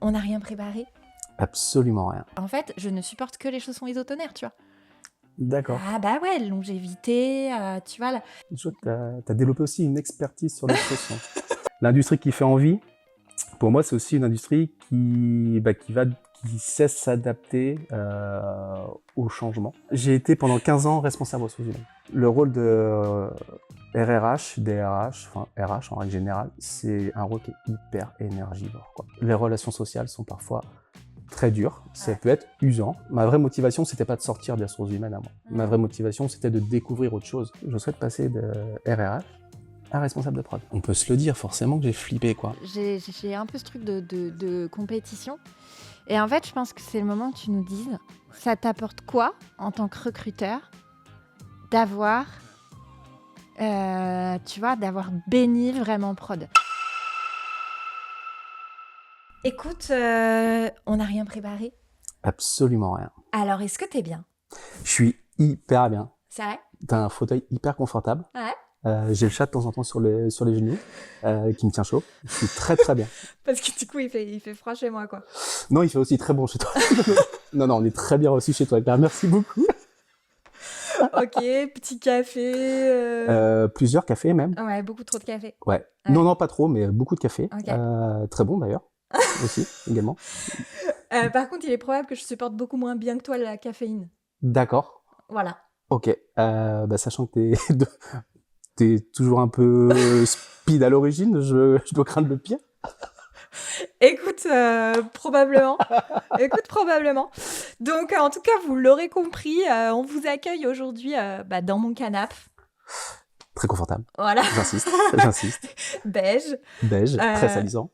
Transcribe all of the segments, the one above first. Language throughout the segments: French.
on n'a rien préparé. Absolument rien. En fait, je ne supporte que les chaussons isotonaires, tu vois. D'accord. Ah bah ouais, longévité, tu vois. Là. Je vois que tu as développé aussi une expertise sur les chaussons. L'industrie qui fait envie, pour moi, c'est aussi une industrie qui sait s'adapter au changement. J'ai été pendant 15 ans responsable ressources humaines. Le rôle de RRH, DRH, enfin RH en règle générale, c'est un rôle qui est hyper énergivore, quoi. Les relations sociales sont parfois très dures, ça peut être usant. Ma vraie motivation, c'était pas de sortir des ressources humaines à moi. Ma vraie motivation, c'était de découvrir autre chose. Je souhaite passer de RRH à responsable de prod. On peut se le dire, forcément que j'ai flippé, quoi. J'ai un peu ce truc de compétition. Et en fait, je pense que c'est le moment que tu nous dises, ça t'apporte quoi en tant que recruteur d'avoir, d'avoir béni vraiment prod. Écoute, on n'a rien préparé. Absolument rien. Alors, est-ce que t'es bien ? Je suis hyper bien. C'est vrai ? T'as un fauteuil hyper confortable. Ouais. J'ai le chat de temps en temps sur les genoux, qui me tient chaud. Je suis très très bien. Parce que du coup, il fait froid chez moi, quoi. Non, il fait aussi très bon chez toi. non, on est très bien reçus chez toi, Claire. Merci beaucoup. Ok, petit café. Plusieurs cafés même. Ouais, beaucoup trop de café. Ouais. Ouais. Non, pas trop, mais beaucoup de café. Okay. Très bon d'ailleurs. aussi, également. Par contre, il est probable que je supporte beaucoup moins bien que toi la caféine. D'accord. Voilà. Ok. Sachant que t'es toujours un peu speed à l'origine, je dois craindre le pire. Écoute, probablement. Donc, en tout cas, vous l'aurez compris, on vous accueille aujourd'hui dans mon canapé. Très confortable. Voilà. J'insiste. Beige, très salissant.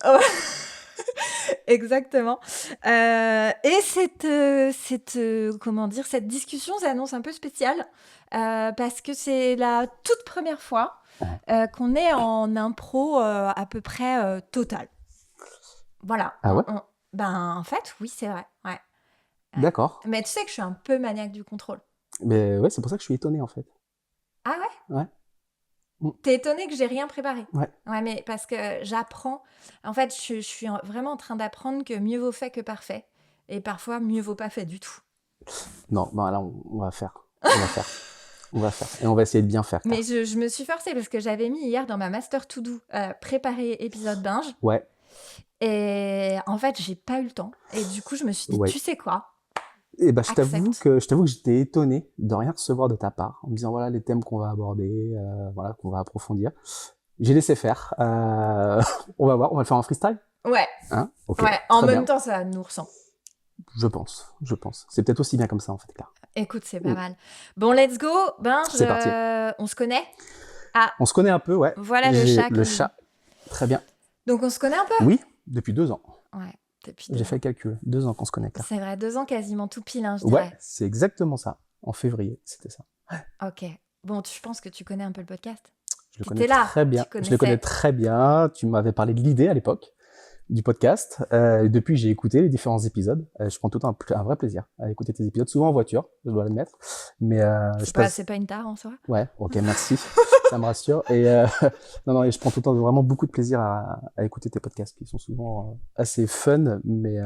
Exactement. Et cette discussion s'annonce un peu spéciale parce que c'est la toute première fois qu'on est en impro à peu près totale. Voilà. Ah ouais ? En fait, oui, c'est vrai. Ouais. D'accord. Mais tu sais que je suis un peu maniaque du contrôle. Mais ouais, c'est pour ça que je suis étonné en fait. Ah ouais ? Ouais. T'es étonné que j'ai rien préparé ? Ouais. Ouais, mais parce que j'apprends. En fait, je suis vraiment en train d'apprendre que mieux vaut fait que parfait. Et parfois, mieux vaut pas fait du tout. Non, là, on va faire. On va faire. Et on va essayer de bien faire. Mais je me suis forcée parce que j'avais mis hier dans ma master to do préparer épisode binge. Ouais. Et en fait, j'ai pas eu le temps. Et du coup, je me suis dit, tu sais quoi ? Et je t'avoue que j'étais étonné de rien recevoir de ta part, en me disant voilà les thèmes qu'on va aborder, qu'on va approfondir. J'ai laissé faire. On va voir, on va le faire en freestyle. Ouais. Hein ? Okay, ouais. En même temps, ça nous ressemble. Je pense. C'est peut-être aussi bien comme ça en fait, Claire. Écoute, c'est pas mal. Bon, let's go. C'est parti. On se connaît ? On se connaît un peu, ouais. Voilà le chat. Le chat. Très bien. Donc on se connaît un peu ? Oui, depuis 2 ans. Ouais. J'ai fait le calcul, 2 ans qu'on se connaît, Claire. C'est vrai, 2 ans quasiment tout pile, je dirais. Ouais, c'est exactement ça. En février, c'était ça. Ok. Bon, je pense que tu connais un peu le podcast. Je le connais très bien. Je le connais très bien. Tu m'avais parlé de l'idée à l'époque du podcast. Depuis, j'ai écouté les différents épisodes. Je prends tout le temps un vrai plaisir à écouter tes épisodes, souvent en voiture, je dois l'admettre. Mais c'est pas une tare en soi. Ouais, ok, merci. Ça me rassure. Et non, et je prends tout le temps vraiment beaucoup de plaisir à écouter tes podcasts qui sont souvent assez fun, mais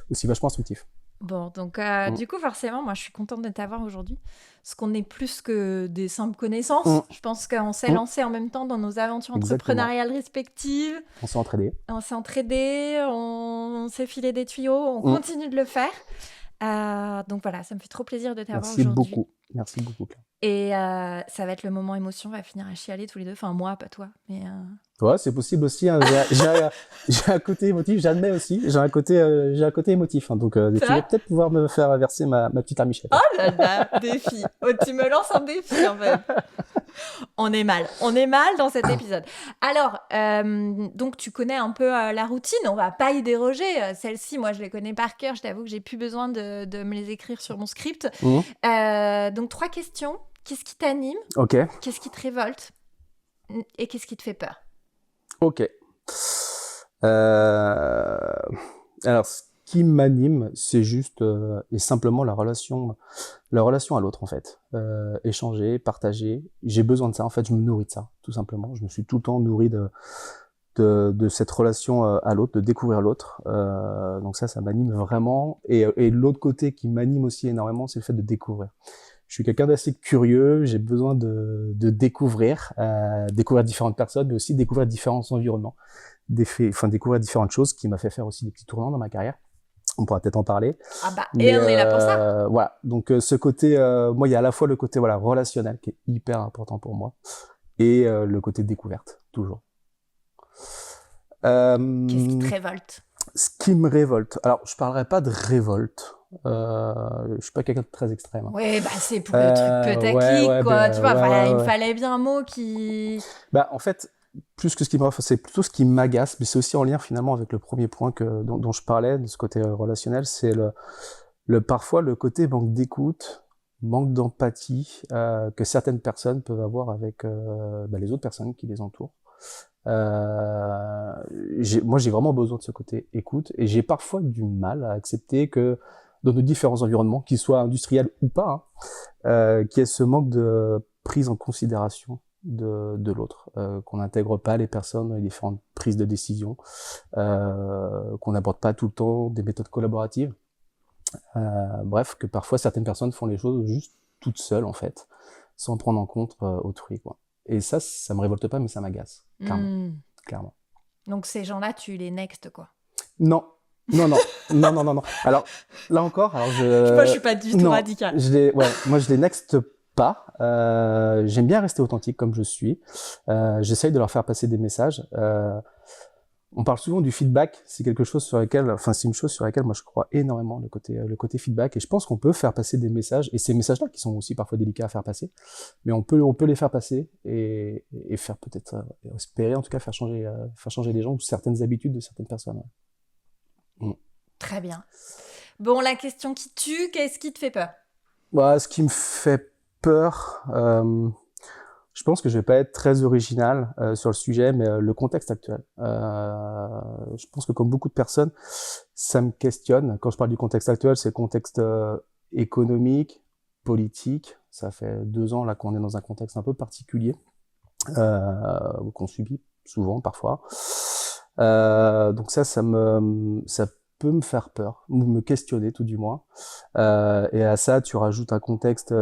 aussi vachement instructifs. Bon, donc du coup, forcément, moi, je suis contente de t'avoir aujourd'hui, parce qu'on est plus que des simples connaissances. Je pense qu'on s'est lancé en même temps dans nos aventures entrepreneuriales respectives. On s'est entraidés. On s'est filé des tuyaux, on continue de le faire. Donc voilà, ça me fait trop plaisir de t'avoir aujourd'hui. Merci beaucoup, Claire. Et ça va être le moment émotion, on va finir à chialer tous les deux. Enfin, moi, pas toi, mais... Ouais, c'est possible aussi. Hein. J'ai un côté émotif, j'admets aussi. J'ai un côté émotif. Hein. Donc, tu vas peut-être pouvoir me faire verser ma petite Michel. Oh là là, défi. Oh, tu me lances un défi, en fait. On est mal dans cet épisode. Alors, donc tu connais un peu la routine, on va pas y déroger. Celle-ci, moi, je les connais par cœur. Je t'avoue que j'ai plus besoin de me les écrire sur mon script. Donc, 3 questions. Qu'est-ce qui t'anime ? Ok. Qu'est-ce qui te révolte ? Et qu'est-ce qui te fait peur ? Ok. Alors, ce qui m'anime, c'est juste et simplement la relation à l'autre, en fait. Échanger, partager. J'ai besoin de ça, en fait, je me nourris de ça, tout simplement. Je me suis tout le temps nourri de cette relation à l'autre, de découvrir l'autre. Donc ça m'anime vraiment. Et l'autre côté qui m'anime aussi énormément, c'est le fait de découvrir. Je suis quelqu'un d'assez curieux, j'ai besoin de découvrir différentes personnes, mais aussi découvrir différents environnements, découvrir différentes choses, qui m'a fait faire aussi des petits tournants dans ma carrière. On pourra peut-être en parler. Ah bah, et on est là pour ça. Voilà. Donc ce côté, moi, il y a à la fois le côté relationnel qui est hyper important pour moi, et le côté découverte, toujours. Qu'est-ce qui te révolte? Ce qui me révolte. Alors, je parlerai pas de révolte. Je suis pas quelqu'un de très extrême. Oui, bah c'est pour le truc putaclic, quoi. Tu vois, il me fallait bien un mot qui... Bah, en fait, plus que ce qui me révolte, c'est plutôt ce qui m'agace, mais c'est aussi en lien finalement avec le premier point dont je parlais, de ce côté relationnel, c'est parfois le côté manque d'écoute, manque d'empathie que certaines personnes peuvent avoir avec les autres personnes qui les entourent. Moi, j'ai vraiment besoin de ce côté écoute, et j'ai parfois du mal à accepter que dans nos différents environnements, qu'ils soient industriels ou pas, qu'il y ait ce manque de prise en considération de l'autre, qu'on n'intègre pas les personnes dans les différentes prises de décision, qu'on n'aborde pas tout le temps des méthodes collaboratives. Bref, que parfois certaines personnes font les choses juste toutes seules, en fait, sans prendre en compte autrui, quoi. Et ça me révolte pas, mais ça m'agace, clairement. Donc ces gens-là, tu les next, quoi. Non. Alors, là encore, moi, je suis pas du tout radical. Moi, je les next pas. J'aime bien rester authentique comme je suis. J'essaye de leur faire passer des messages. On parle souvent du feedback, c'est une chose sur laquelle moi je crois énormément, le côté feedback, et je pense qu'on peut faire passer des messages, et ces messages-là qui sont aussi parfois délicats à faire passer, mais on peut les faire passer et faire peut-être, espérer en tout cas faire changer les gens ou certaines habitudes de certaines personnes. Très bien. Bon, la question qui tue, qu'est-ce qui te fait peur? Ce qui me fait peur, je pense que je vais pas être très original sur le sujet, mais le contexte actuel. Je pense que comme beaucoup de personnes, ça me questionne. Quand je parle du contexte actuel, c'est le contexte économique, politique. Ça fait 2 ans là qu'on est dans un contexte un peu particulier, qu'on subit souvent parfois. Donc ça peut me faire peur, ou me questionner tout du moins. Et à ça, tu rajoutes un contexte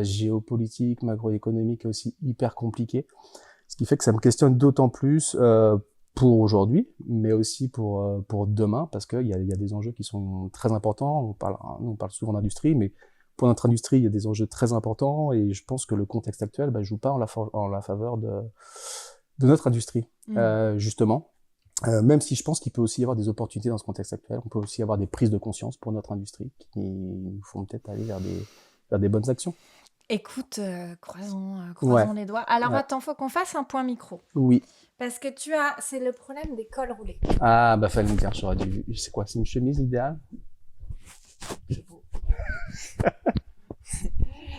géopolitique, macroéconomique aussi hyper compliqué. Ce qui fait que ça me questionne d'autant plus pour aujourd'hui, mais aussi pour demain, parce qu'il y a des enjeux qui sont très importants. On parle souvent d'industrie, mais pour notre industrie, il y a des enjeux très importants, et je pense que le contexte actuel joue pas en la faveur de notre industrie, justement. Même si je pense qu'il peut aussi y avoir des opportunités dans ce contexte actuel, on peut aussi avoir des prises de conscience pour notre industrie qui nous font peut-être aller vers des bonnes actions. Écoute, croisons les doigts. Alors attends, faut qu'on fasse un point micro. Oui. Parce que c'est le problème des cols roulés. Ah, fallait me dire, j'aurais dû. C'est quoi, c'est une chemise idéale?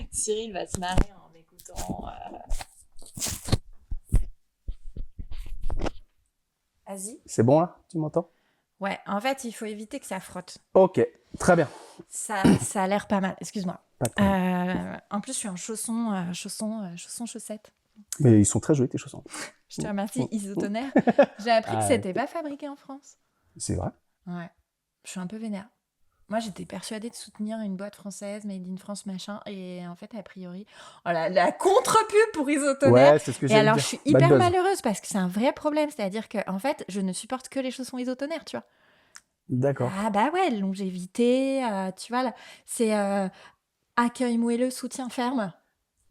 Cyril va se marrer en écoutant. Vas-y. C'est bon là? Tu m'entends? Ouais, en fait, il faut éviter que ça frotte. Ok, très bien. Ça a l'air pas mal. Excuse-moi. En plus, je suis en chaussettes. Mais ils sont très jolis tes chaussons. Je te remercie, Isotoner. J'ai appris que c'était pas fabriqué en France. C'est vrai? Ouais. Je suis un peu vénère. Moi, j'étais persuadée de soutenir une boîte française, Made in France, machin. Et en fait, a priori... Oh, la contre-pub pour Isotoner. Ouais, c'est ce que j'ai dit. Et alors, je suis hyper malheureuse parce que c'est un vrai problème. C'est-à-dire que, en fait, je ne supporte que les chaussons Isotoner, tu vois. D'accord. Ah bah ouais, longévité, tu vois, là, c'est accueil moelleux, soutien ferme.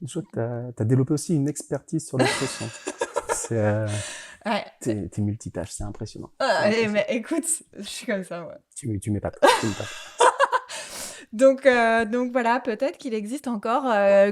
Tu as développé aussi une expertise sur les chaussons. Ouais. T'es multitâche, c'est impressionnant. Mais écoute, je suis comme ça, ouais. Tu m'épates. Donc voilà, peut-être qu'il existe encore.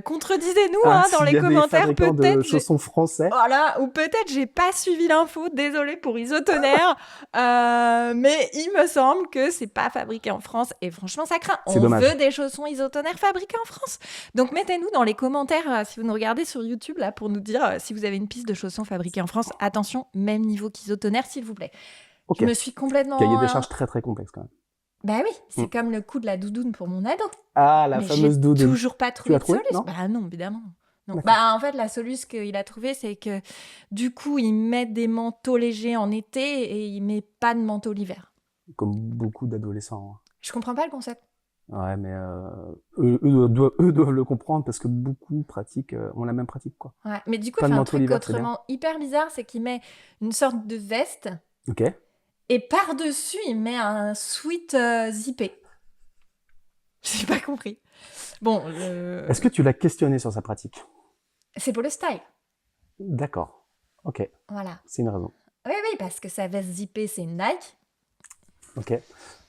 Contredisez-nous dans les commentaires. Peut-être de chaussons français. Voilà, ou peut-être j'ai pas suivi l'info. Désolée pour Isotoner, mais il me semble que c'est pas fabriqué en France et franchement ça craint. On veut des chaussons Isotoner fabriqués en France. Donc mettez-nous dans les commentaires si vous nous regardez sur YouTube là pour nous dire si vous avez une piste de chaussons fabriqués en France. Attention, même niveau qu'Isotoner s'il vous plaît. Okay. Je me suis complètement. Il y a des charges très très complexes quand même. Bah oui, c'est comme le coup de la doudoune pour mon ado. Ah, la fameuse doudoune. Toujours pas trouvé de solution. Bah non, évidemment. Donc, D'accord. en fait, la solution qu'il a trouvée, c'est que du coup, il met des manteaux légers en été et il met pas de manteau l'hiver. Comme beaucoup d'adolescents, hein. Je comprends pas le concept. Ouais, mais eux doivent le comprendre parce que beaucoup pratiquent, ont la même pratique, quoi. Ouais. Mais du coup, il Pas de fait un manteau truc l'hiver, c'est bien. autrement hyper bizarre, c'est qu'il met une sorte de veste Ok. et par-dessus, il met un sweat zippé. J'ai pas compris. Bon, Est-ce que tu l'as questionné sur sa pratique? c'est pour le style. D'accord. Ok. Voilà. C'est une raison. Oui, oui, parce que sa veste zippée, c'est une Nike. Ok.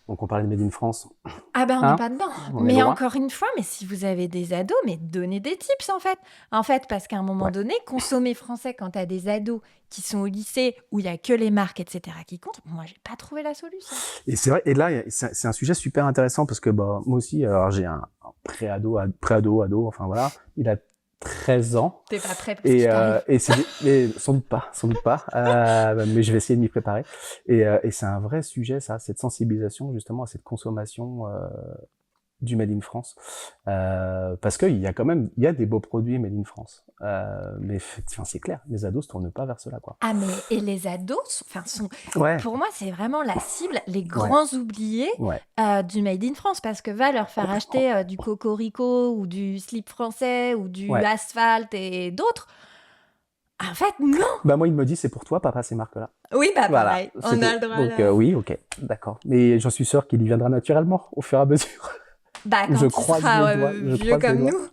Donc on parlait de Made in France. Ah ben, on n'est Hein? pas dedans. On est Mais loin. encore une fois, mais si vous avez des ados, mais donnez des tips en fait. En fait, parce qu'à un moment Ouais. donné, consommer français quand t'as des ados qui sont au lycée où il y a que les marques, etc. qui comptent, moi, j'ai pas trouvé la solution. Et c'est vrai. Et là, c'est un sujet super intéressant parce que bah, moi aussi, alors j'ai un pré-ado, ado. Enfin voilà. Il a 13 ans. T'es pas prêt pour ce qui t'arrive. Et mais sans doute pas, mais je vais essayer de m'y préparer. Et c'est un vrai sujet, ça, cette sensibilisation justement à cette consommation du Made in France, parce qu'il y a quand même, il y a des beaux produits Made in France, mais enfin, c'est clair, les ados se tournent pas vers cela, quoi. Ah mais et les ados, sont, Ouais, pour moi, c'est vraiment la cible, les ouais, grands oubliés ouais, du Made in France, parce que va leur faire complètement. acheter du Cocorico ou du slip français ou du Ouais. Asphalt et d'autres. En fait, non. Bah moi, il me dit, c'est pour toi, papa, ces marques-là. Oui, bah Voilà, pareil, c'est on a tout. le droit Donc là. oui, ok, d'accord. Mais j'en suis sûr qu'il y viendra naturellement au fur et à mesure. Bah Je quand il croise les sera doigts, je vieux croise les comme doigts. nous.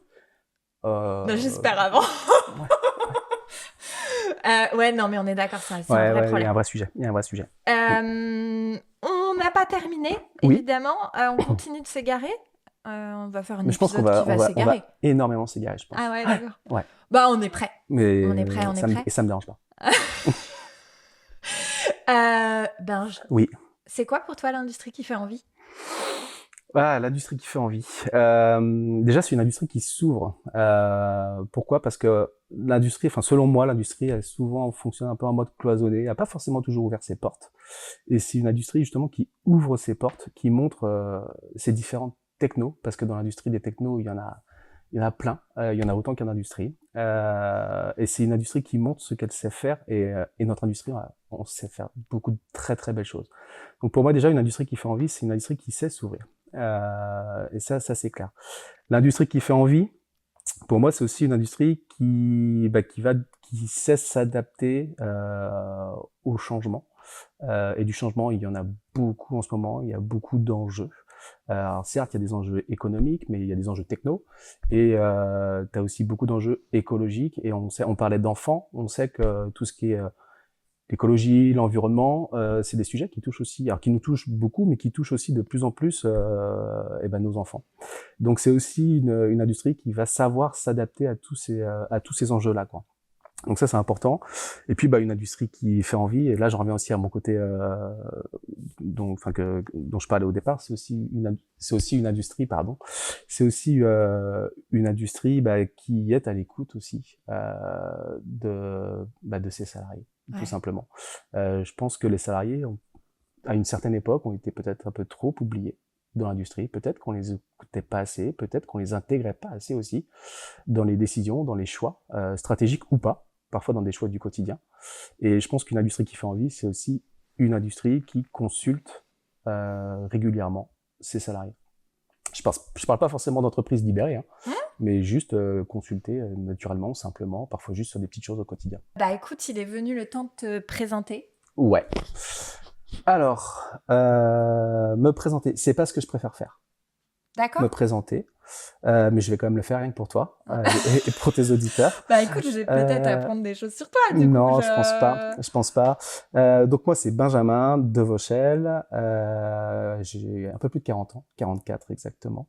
Euh, Non, j'espère avant. ouais, Ouais, non, mais on est d'accord, c'est un ouais, vrai ouais, il y a problème. un vrai sujet, il y a un vrai sujet. On n'a pas terminé, Oui, évidemment. On continue de s'égarer. On va faire un mais je pense qu'on épisode qui va on s'égarer. va énormément s'égarer, je Ah pense. ouais, d'accord. Ouais, Bah, on est prêt. mais On est prêt, on est prêt. ça me dérange pas. Binge, Oui. c'est quoi pour toi l'industrie qui fait envie? Ah, l'industrie qui fait envie. Déjà, c'est une industrie qui s'ouvre. Pourquoi? Parce que l'industrie, enfin, selon moi, l'industrie, elle souvent fonctionne un peu en mode cloisonné. Elle n'a pas forcément toujours ouvert ses portes. Et c'est une industrie, justement, qui ouvre ses portes, qui montre ses différentes technos. Parce que dans l'industrie des technos, il y en a plein. Il y en a autant qu'en industrie. Et c'est une industrie qui montre ce qu'elle sait faire. Et notre industrie, on sait faire beaucoup de très, très belles choses. Donc, pour moi, déjà, une industrie qui fait envie, c'est une industrie qui sait s'ouvrir. Et ça c'est clair. L'industrie qui fait envie, pour moi, c'est aussi une industrie qui sait s'adapter au changement. Et du changement, il y en a beaucoup en ce moment. Il y a beaucoup d'enjeux. Alors certes, il y a des enjeux économiques, mais il y a des enjeux techno. Et tu as aussi beaucoup d'enjeux écologiques. Et on parlait d'enfants. On sait que tout ce qui est l'écologie, l'environnement, c'est des sujets qui touchent aussi, alors qui nous touchent beaucoup, mais qui touchent aussi de plus en plus nos enfants. Donc c'est aussi une industrie qui va savoir s'adapter à tous ces enjeux-là, quoi. Donc ça c'est important. Et puis une industrie qui fait envie. Et là je reviens aussi à mon côté dont je parlais au départ. C'est aussi une industrie, pardon. C'est aussi une industrie qui est à l'écoute aussi de ses salariés, Ouais. tout simplement. Je pense que les salariés, à une certaine époque, ont été peut-être un peu trop oubliés dans l'industrie. Peut-être qu'on les écoutait pas assez, peut-être qu'on les intégrait pas assez aussi dans les décisions, dans les choix stratégiques ou pas, parfois dans des choix du quotidien. Et je pense qu'une industrie qui fait envie, c'est aussi une industrie qui consulte régulièrement ses salariés. Je parle pas forcément d'entreprise libérée, mais juste consulter naturellement, simplement, parfois juste sur des petites choses au quotidien. Bah écoute, il est venu le temps de te présenter. Ouais. Alors, me présenter, c'est pas ce que je préfère faire. D'accord. Me présenter, mais je vais quand même le faire rien que pour toi et pour tes auditeurs. Bah écoute, je vais peut-être apprendre des choses sur toi, du non, coup. je pense pas. Donc moi, c'est Benjamin de Vauchel. J'ai un peu plus de 40 ans, 44 exactement.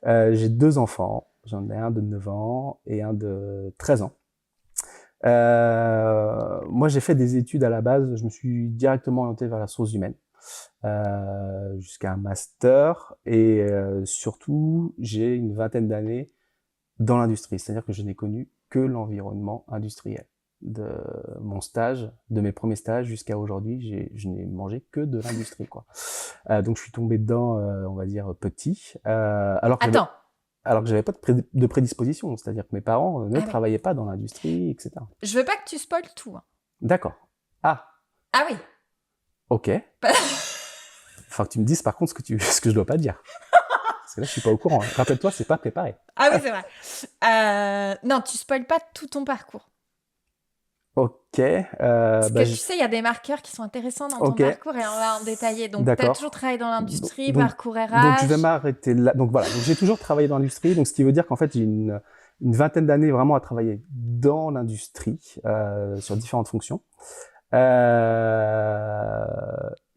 J'ai 2 enfants. J'en ai un de 9 ans et un de 13 ans. Moi, j'ai fait des études à la base. Je me suis directement orienté vers la ressources humaines. Jusqu'à un master et surtout j'ai une vingtaine d'années dans l'industrie, c'est-à-dire que je n'ai connu que l'environnement industriel. De mon stage, de mes premiers stages jusqu'à aujourd'hui, je n'ai mangé que de l'industrie, quoi. Donc je suis tombé dedans, on va dire petit. Alors que Attends, alors que j'avais pas de prédisposition, c'est-à-dire que mes parents ne travaillaient pas dans l'industrie, etc. Je veux pas que tu spoiles tout. Hein. D'accord. Ah, oui. ok. Enfin, que tu me dises par contre ce que je dois pas dire. Parce que là, je suis pas au courant. Hein. Rappelle-toi, c'est pas préparé. Ah oui, c'est vrai. Non, tu spoiles pas tout ton parcours. Ok. Parce que tu sais, il y a des marqueurs qui sont intéressants dans ton parcours et on va en détailler. Donc, tu as toujours travaillé dans l'industrie, parcours RH. Donc, je vais m'arrêter là. Donc, voilà. Donc, j'ai toujours travaillé dans l'industrie. Donc, ce qui veut dire qu'en fait, j'ai une vingtaine d'années vraiment à travailler dans l'industrie, sur différentes fonctions.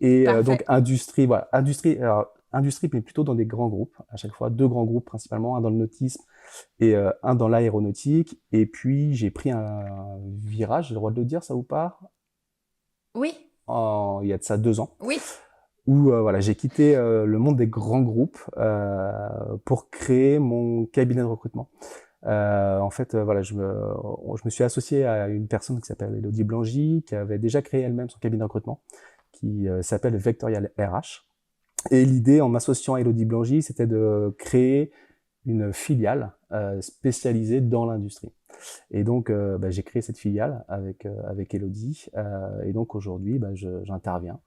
Donc, industrie, voilà. Industrie, mais plutôt dans des grands groupes. À chaque fois, 2 grands groupes principalement, un dans le nautisme et un dans l'aéronautique. Et puis, j'ai pris un virage, j'ai le droit de le dire, ça ou pas? Oui. Il y a de ça 2 ans. Oui. Où voilà, j'ai quitté le monde des grands groupes pour créer mon cabinet de recrutement. En fait, voilà, je me suis associé à une personne qui s'appelle Elodie Blangy, qui avait déjà créé elle-même son cabinet de recrutement, qui s'appelle Vectorial RH. Et l'idée, en m'associant à Elodie Blangy, c'était de créer une filiale spécialisée dans l'industrie. Et donc, j'ai créé cette filiale avec Elodie. Et donc, aujourd'hui, j'interviens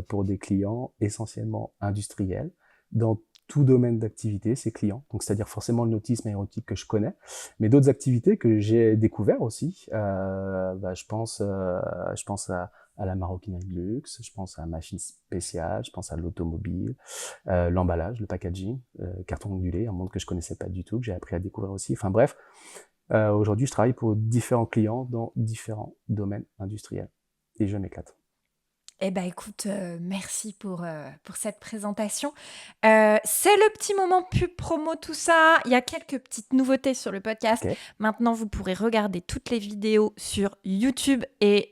pour des clients essentiellement industriels dans tout domaine d'activité, ces clients. Donc, c'est-à-dire forcément le nautisme aéronautique que je connais, mais d'autres activités que j'ai découvert aussi. Je pense à la maroquinerie de luxe, je pense à la machine spéciale, je pense à l'automobile, l'emballage, le packaging, carton ondulé, un monde que je connaissais pas du tout, que j'ai appris à découvrir aussi. Enfin bref, aujourd'hui, je travaille pour différents clients dans différents domaines industriels et je m'éclate. Eh ben écoute, merci pour cette présentation. C'est le petit moment pub promo, tout ça. Il y a quelques petites nouveautés sur le podcast. Okay. Maintenant, vous pourrez regarder toutes les vidéos sur YouTube et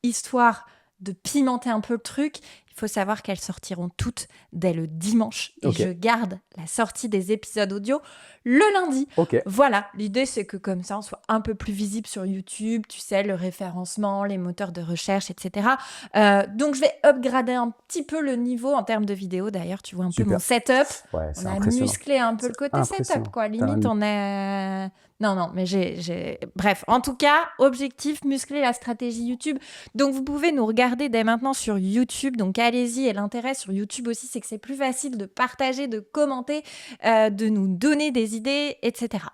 histoire de pimenter un peu le truc, il faut savoir qu'elles sortiront toutes dès le dimanche. Et je garde la sortie des épisodes audio le lundi. Voilà, l'idée c'est que comme ça, on soit un peu plus visible sur YouTube, tu sais, le référencement, les moteurs de recherche, etc. Donc, je vais upgrader un petit peu le niveau en termes de vidéos. D'ailleurs, tu vois un peu mon setup. Ouais, on a musclé un peu le côté setup, quoi. Limite, on est... Non, mais j'ai... Bref, en tout cas, objectif, muscler la stratégie YouTube. Donc, vous pouvez nous regarder dès maintenant sur YouTube. Donc, allez-y. Et l'intérêt sur YouTube aussi, c'est que c'est plus facile de partager, de commenter, de nous donner des idées, etc.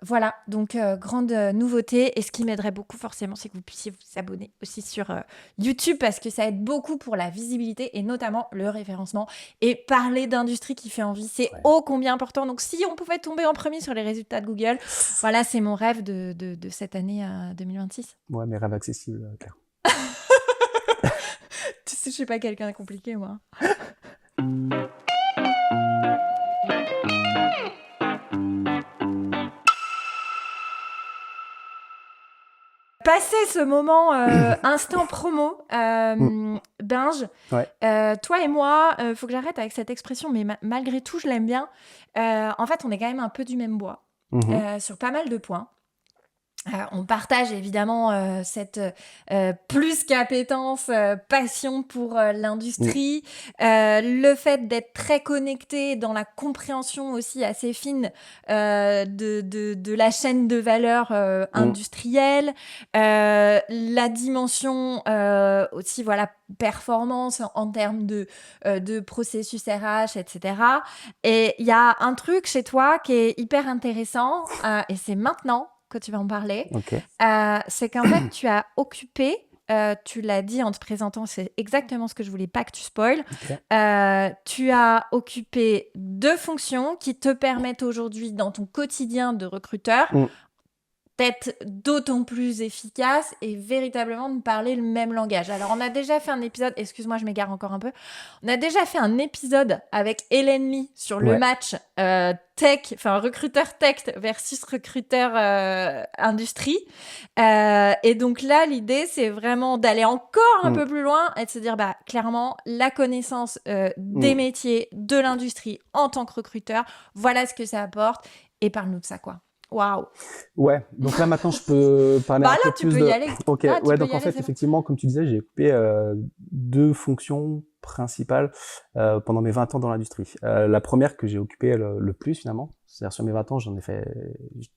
Voilà, donc grande nouveauté. Et ce qui m'aiderait beaucoup forcément, c'est que vous puissiez vous abonner aussi sur YouTube parce que ça aide beaucoup pour la visibilité et notamment le référencement. Et parler d'industrie qui fait envie, c'est ô combien important. Donc si on pouvait tomber en premier sur les résultats de Google, voilà, c'est mon rêve de cette année 2026. Ouais, mes rêves accessibles, Claire. Tu sais, je suis pas quelqu'un de compliqué, moi. Passer ce moment instant promo, Binge, toi et moi, faut que j'arrête avec cette expression, mais malgré tout, je l'aime bien. En fait, on est quand même un peu du même bois sur pas mal de points. On partage évidemment cette plus qu'appétence, passion pour l'industrie, le fait d'être très connecté dans la compréhension aussi assez fine de la chaîne de valeur industrielle, la dimension aussi voilà performance en termes de processus RH, etc. Et il y a un truc chez toi qui est hyper intéressant et c'est maintenant que tu vas en parler, c'est qu'en fait, tu as occupé, tu l'as dit en te présentant, c'est exactement ce que je voulais pas que tu spoiles, tu as occupé 2 fonctions qui te permettent aujourd'hui, dans ton quotidien de recruteur, d'être d'autant plus efficace et véritablement de parler le même langage. Alors, on a déjà fait un épisode, excuse-moi, je m'égare encore un peu, on a déjà fait un épisode avec Hélène Lee sur le match tech, enfin recruteur tech versus recruteur industrie. Et donc là, l'idée, c'est vraiment d'aller encore un peu plus loin et de se dire, clairement, la connaissance des métiers, de l'industrie en tant que recruteur, voilà ce que ça apporte et parle-nous de ça, quoi. Waouh. Ouais, donc là maintenant je peux parler Bah un peu là, tu plus peux de... y aller. Ok, Là, tu ouais, peux donc y en aller, fait, c'est bon. effectivement, comme tu disais, j'ai occupé 2 fonctions principales pendant mes 20 ans dans l'industrie. La première que j'ai occupée le plus finalement, c'est-à-dire sur mes 20 ans, j'étais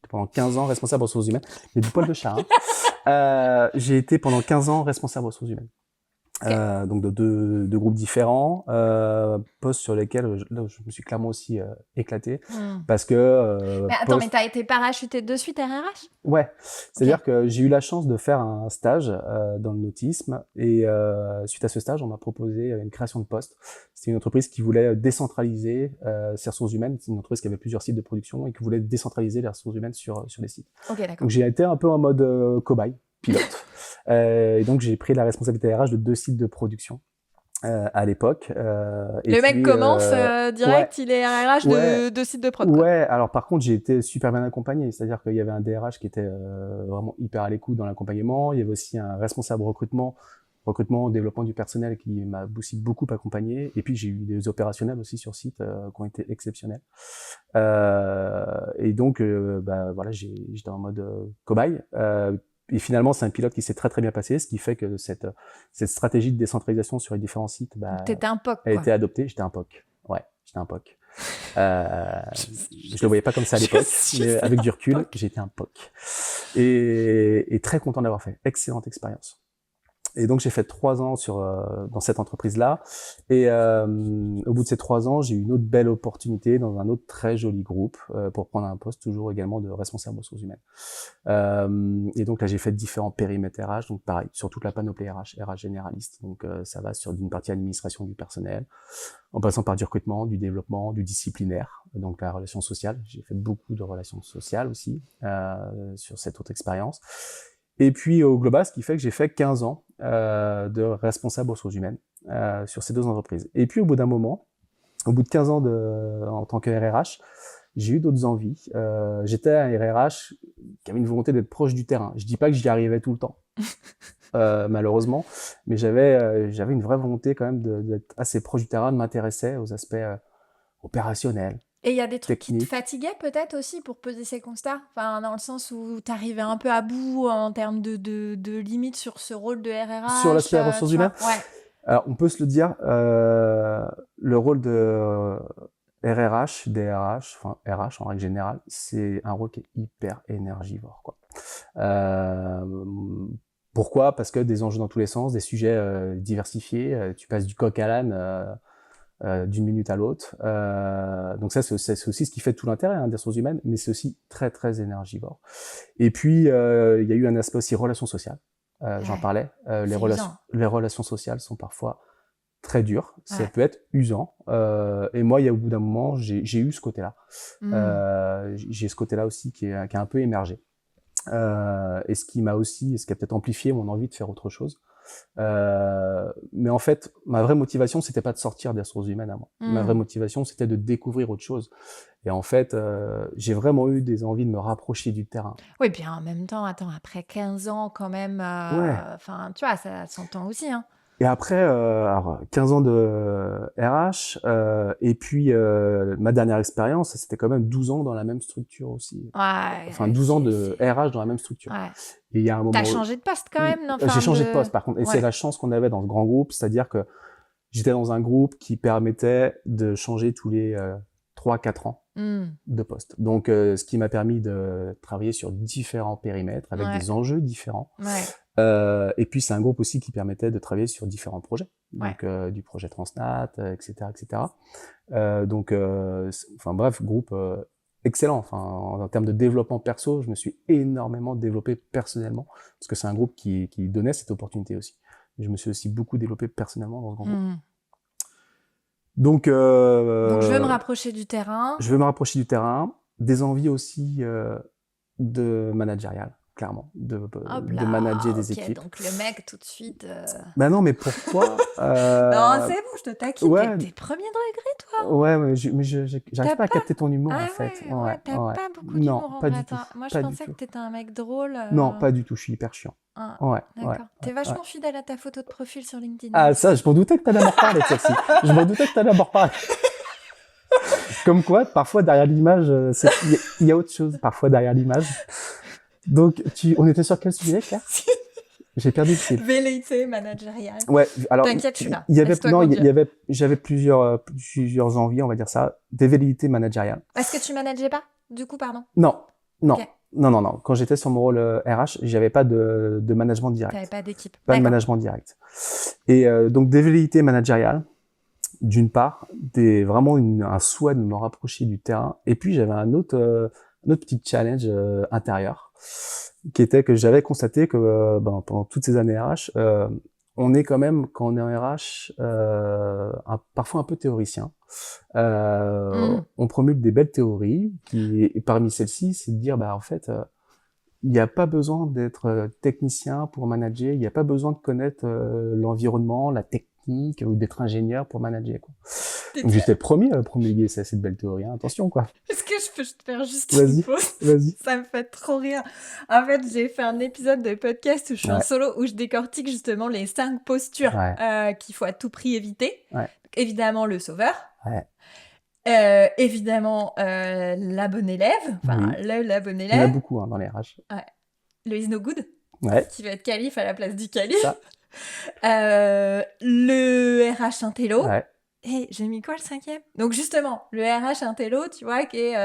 pendant 15 ans responsable ressources humaines, mais du poil de chat. J'ai été pendant 15 ans responsable ressources humaines. Ok. Donc de deux groupes différents, postes sur lesquels là, je me suis clairement aussi éclaté parce que Mais attends, mais t'as été parachuté de suite RRH? ouais, Ok. c'est-à-dire que j'ai eu la chance de faire un stage dans le nautisme et suite à ce stage, on m'a proposé une création de poste. C'était une entreprise qui voulait décentraliser ses ressources humaines. C'est une entreprise qui avait plusieurs sites de production et qui voulait décentraliser les ressources humaines sur les sites. Ok, d'accord. Donc j'ai été un peu en mode cobaye, pilote. Et donc j'ai pris la responsabilité RH de 2 sites de production à l'époque. Le mec commence direct, ouais, il est RRH de site de prod, quoi. ouais, alors par contre, j'ai été super bien accompagné, c'est-à-dire qu'il y avait un DRH qui était vraiment hyper à l'écoute dans l'accompagnement, il y avait aussi un responsable recrutement, développement du personnel qui m'a aussi beaucoup accompagné, et puis j'ai eu des opérationnels aussi sur site qui ont été exceptionnels. Et donc, bah, voilà, j'étais en mode cobaye. Et finalement, c'est un pilote qui s'est très très bien passé, ce qui fait que cette stratégie de décentralisation sur les différents sites, bah, T'étais un POC, elle a quoi. été adoptée. J'étais un POC. Ouais, j'étais un POC. Je le voyais pas comme ça à l'époque, mais avec du recul, j'étais un POC. Et très content d'avoir fait. Excellente expérience. Et donc j'ai fait 3 ans dans cette entreprise-là. Et au bout de ces 3 ans, j'ai eu une autre belle opportunité dans un autre très joli groupe pour prendre un poste toujours également de responsable ressources humaines. Et donc là, j'ai fait différents périmètres RH, donc pareil, sur toute la panoplie RH généraliste. Donc ça va sur d'une partie administration du personnel, en passant par du recrutement, du développement, du disciplinaire, donc la relation sociale. J'ai fait beaucoup de relations sociales aussi sur cette autre expérience. Et puis au global, ce qui fait que j'ai fait 15 ans de responsable ressources humaines sur ces 2 entreprises. Et puis au bout d'un moment, au bout de 15 ans en tant que RRH, j'ai eu d'autres envies. J'étais un RRH qui avait une volonté d'être proche du terrain. Je dis pas que j'y arrivais tout le temps, malheureusement, mais j'avais une vraie volonté quand même d'être assez proche du terrain, de m'intéresser aux aspects opérationnels. Et il y a des trucs qui te Technique. fatiguaient peut-être aussi pour peser ces constats, enfin, dans le sens où tu arrivais un peu à bout en termes de limites sur ce rôle de RRH. Sur l'aspect ressources humaines, ouais. Alors on peut se le dire, le rôle de RRH, DRH, enfin RH en règle générale, c'est un rôle qui est hyper énergivore, quoi. Pourquoi ? Parce que des enjeux dans tous les sens, des sujets diversifiés, tu passes du coq à l'âne d'une minute à l'autre. Donc ça, c'est aussi ce qui fait tout l'intérêt des ressources humaines, mais c'est aussi très très énergivore. Et puis il y a eu un aspect aussi relations sociales. J'en parlais. Les relations sociales sont parfois très dures. Ça peut être usant. Et moi, au bout d'un moment, j'ai eu ce côté-là. J'ai ce côté-là aussi qui a un peu émergé. Et ce qui a peut-être amplifié mon envie de faire autre chose. Mais en fait, ma vraie motivation, c'était pas de sortir des ressources humaines à moi. Ma vraie motivation, c'était de découvrir autre chose. Et en fait, j'ai vraiment eu des envies de me rapprocher du terrain. Oui, puis en même temps, attends, après 15 ans quand même, enfin, tu vois, ça s'entend aussi, hein. Et après, alors, 15 ans de RH, et puis ma dernière expérience, c'était quand même 12 ans dans la même structure aussi. Ouais. Enfin, 12 ans de RH dans la même structure. Ouais. Et il y a un moment. T'as changé de poste quand même, non ? Enfin, j'ai changé de poste par contre. Et c'est la chance qu'on avait dans ce grand groupe, c'est-à-dire que j'étais dans un groupe qui permettait de changer tous les 3-4 ans de poste. Donc, ce qui m'a permis de travailler sur différents périmètres avec des enjeux différents. Et puis, c'est un groupe aussi qui permettait de travailler sur différents projets. Donc, du projet Transnat, etc., etc. Donc, enfin bref, groupe excellent. Enfin, en termes de développement perso, je me suis énormément développé personnellement parce que c'est un groupe qui donnait cette opportunité aussi. Et je me suis aussi beaucoup développé personnellement dans ce grand groupe. Donc, je veux me rapprocher du terrain. Je veux me rapprocher du terrain. Des envies aussi de managérial, clairement, de manager des équipes. Donc le mec tout de suite. Bah non, mais pourquoi Non, c'est bon, je te taquine. Ouais. T'es premier degré, toi. Ouais, mais j'arrive pas à capter ton humour en fait. T'as pas beaucoup d'humour en pas vrai. du tout. Moi, je pensais que t'étais un mec drôle. Non, pas du tout. Je suis hyper chiant. D'accord. T'es vachement fidèle à ta photo de profil sur LinkedIn. Ah, ça, je m'en doutais que t'allais m'en reparler de celle-ci. Je m'en doutais que t'allais m'en reparler. Comme quoi, parfois derrière l'image, il y a autre chose, parfois derrière l'image. Donc, on était sur quel sujet, Claire? J'ai perdu le fil. Velléité managériale. Ouais, alors. T'inquiète, je suis là. J'avais plusieurs envies, on va dire ça. Des velléités managériales. Est-ce que tu manageais pas, du coup, pardon? Non. Okay. Non. Quand j'étais sur mon rôle RH, j'avais pas de management direct. T'avais pas d'équipe. Pas de management direct. Et donc, des velléités managériales, d'une part, vraiment un souhait de me rapprocher du terrain. Et puis, j'avais un autre petit challenge intérieur, qui était que j'avais constaté que pendant toutes ces années RH, on est quand même, quand on est en RH, parfois un peu théoricien. On promulgue des belles théories, et parmi celles-ci, c'est de dire, en fait, il n'y a pas besoin d'être technicien pour manager, il n'y a pas besoin de connaître l'environnement, la technique, ou d'être ingénieur pour manager, quoi. Donc j'étais le premier à promulguer cette belle théorie, hein. Attention, quoi. Est-ce que je peux te faire juste une pause? Vas-y. Ça me fait trop rire. En fait, j'ai fait un épisode de podcast où je suis en solo, où je décortique justement les 5 postures qu'il faut à tout prix éviter. Donc, évidemment, le sauveur. Évidemment, la bonne élève. Enfin, la bonne élève. Il y en a beaucoup dans les RH. Le is no good. Qui va être calife à la place du calife. Le RH intello. Et j'ai mis quoi le 5e? Donc justement, le RH intello, tu vois, qui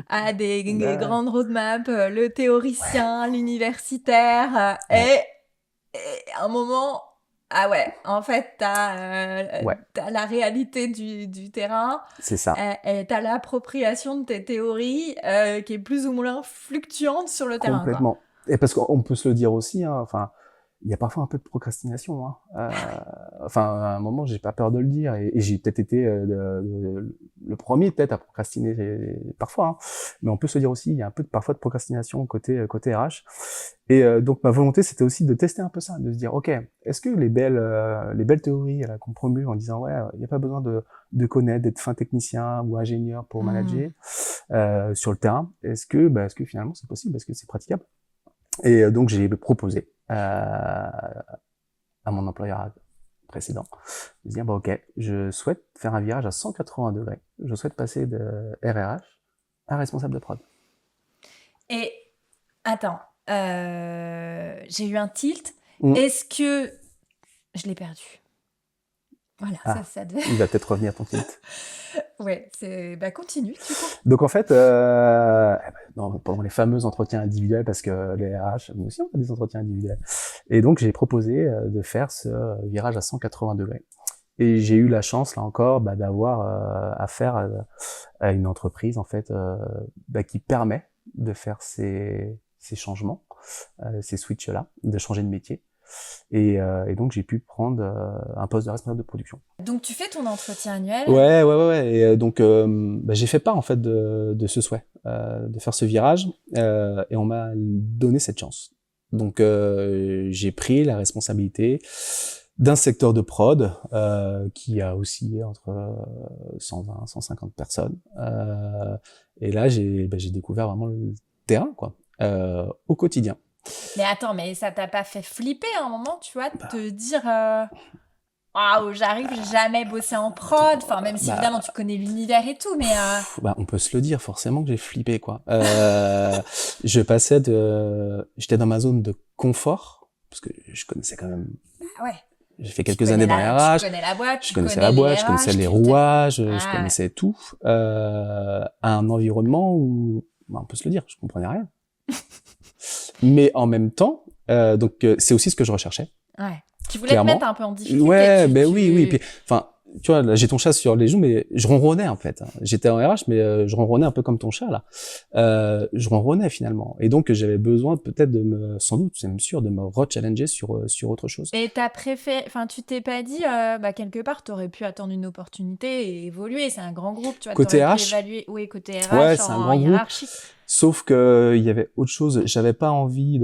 a des grandes roadmaps, le théoricien, l'universitaire, et à un moment, en fait, t'as la réalité du terrain. C'est ça. Et t'as l'appropriation de tes théories qui est plus ou moins fluctuante sur le terrain. Complètement. Quoi. Et parce qu'on peut se le dire aussi, hein, enfin, il y a parfois un peu de procrastination. Hein. Enfin, à un moment, j'ai pas peur de le dire, et j'ai peut-être été le premier peut-être à procrastiner parfois. Hein. Mais on peut se dire aussi, il y a un peu parfois de procrastination côté RH. Et donc ma volonté, c'était aussi de tester un peu ça, de se dire, ok, est-ce que les belles théories qu'on promulgue en disant, il n'y a pas besoin de connaître, d'être fin technicien ou ingénieur pour manager sur le terrain. Est-ce que finalement c'est possible, est-ce que c'est praticable? Et donc j'ai proposé à mon employeur précédent de dire, ok, je souhaite faire un virage à 180 degrés. Je souhaite passer de RRH à responsable de prod. Et attends, j'ai eu un tilt. Est-ce que je l'ai perdu? Voilà, ça devait... Il va peut-être revenir ton tilt. Ouais, continue, du coup. Donc en fait, pendant les fameux entretiens individuels, parce que les RH, nous aussi on a des entretiens individuels, et donc j'ai proposé de faire ce virage à 180 degrés. Et j'ai eu la chance, là encore, d'avoir affaire à une entreprise en fait qui permet de faire ces changements, ces switches-là, de changer de métier. Et donc j'ai pu prendre un poste de responsable de production. Donc tu fais ton entretien annuel? Ouais. Et donc j'ai fait part en fait de ce souhait de faire ce virage, et on m'a donné cette chance. Donc j'ai pris la responsabilité d'un secteur de prod qui a oscillé entre 120 150 personnes. Et là j'ai découvert vraiment le terrain, quoi, au quotidien. Mais attends, mais ça t'a pas fait flipper à un moment, tu vois, de te dire j'arrive, j'ai jamais bossé en prod, enfin même si évidemment tu connais l'univers et tout, mais on peut se le dire, forcément que j'ai flippé, quoi. J'étais dans ma zone de confort, parce que je connaissais quand même. J'ai fait quelques années dans RH. Tu connais la boîte, je connaissais la boîte, je connaissais les rouages, je connaissais tout. À un environnement où, on peut se le dire, je comprenais rien. Mais en même temps, donc c'est aussi ce que je recherchais. Ouais. Tu voulais te mettre un peu en difficulté. Oui. Puis, enfin, tu vois, là, j'ai ton chat sur les joues, mais je ronronnais en fait. J'étais en RH, mais je ronronnais un peu comme ton chat là. Je ronronnais finalement, et donc j'avais besoin peut-être sans doute, c'est même sûr, de me re-challenger sur autre chose. Et tu t'es pas dit, quelque part, t'aurais pu attendre une opportunité et évoluer. C'est un grand groupe, tu vois. Côté RH. Côté RH, c'est un grand hiérarchique. Groupe. Sauf que il y avait autre chose. J'avais pas envie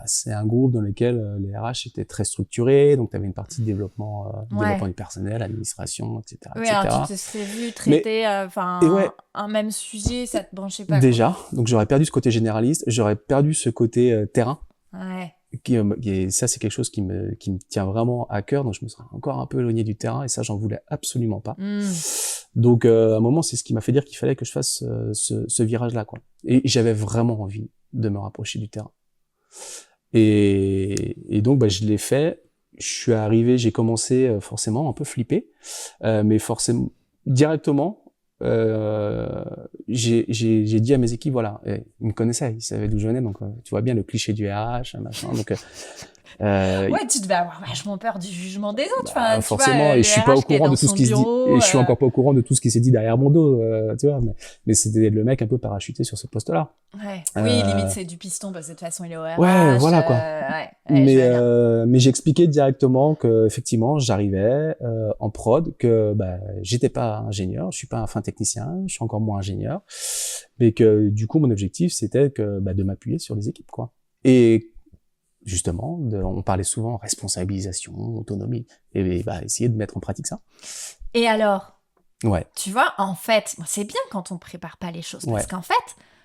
c'est un groupe dans lequel les RH étaient très structurés, donc tu avais une partie de développement du personnel, administration, etc. Oui, alors tu te serais vu traiter un même sujet, ça te branchait pas. Déjà, donc j'aurais perdu ce côté généraliste, j'aurais perdu ce côté terrain. Ouais. Ça, c'est quelque chose qui me tient vraiment à cœur, donc je me serais encore un peu éloigné du terrain, et ça, j'en voulais absolument pas. Donc à un moment, c'est ce qui m'a fait dire qu'il fallait que je fasse ce virage-là, quoi. Et j'avais vraiment envie de me rapprocher du terrain. Et donc je l'ai fait. Je suis arrivé, j'ai commencé forcément un peu flippé, mais forcément directement. J'ai dit à mes équipes, voilà, ils me connaissaient, ils savaient d'où je venais, donc tu vois bien le cliché du RH, machin. Donc ouais, tu devais avoir vachement peur du jugement des autres. Enfin, forcément, tu vois, et je suis pas au courant de tout ce qui se dit, et je suis encore encore pas au courant de tout ce qui s'est dit derrière mon dos, tu vois. Mais c'était le mec un peu parachuté sur ce poste-là. Ouais. Oui, limite c'est du piston parce que de toute façon il est au RH. Ouais, voilà quoi. Ouais, mais j'expliquais directement que effectivement j'arrivais en prod, que j'étais pas ingénieur, je suis pas un fin technicien, je suis encore moins ingénieur, mais que du coup mon objectif c'était que de m'appuyer sur les équipes, quoi. Et justement, on parlait souvent responsabilisation, autonomie, et essayer de mettre en pratique ça. Et alors, ouais. Tu vois, en fait, c'est bien quand on prépare pas les choses, parce qu'en fait,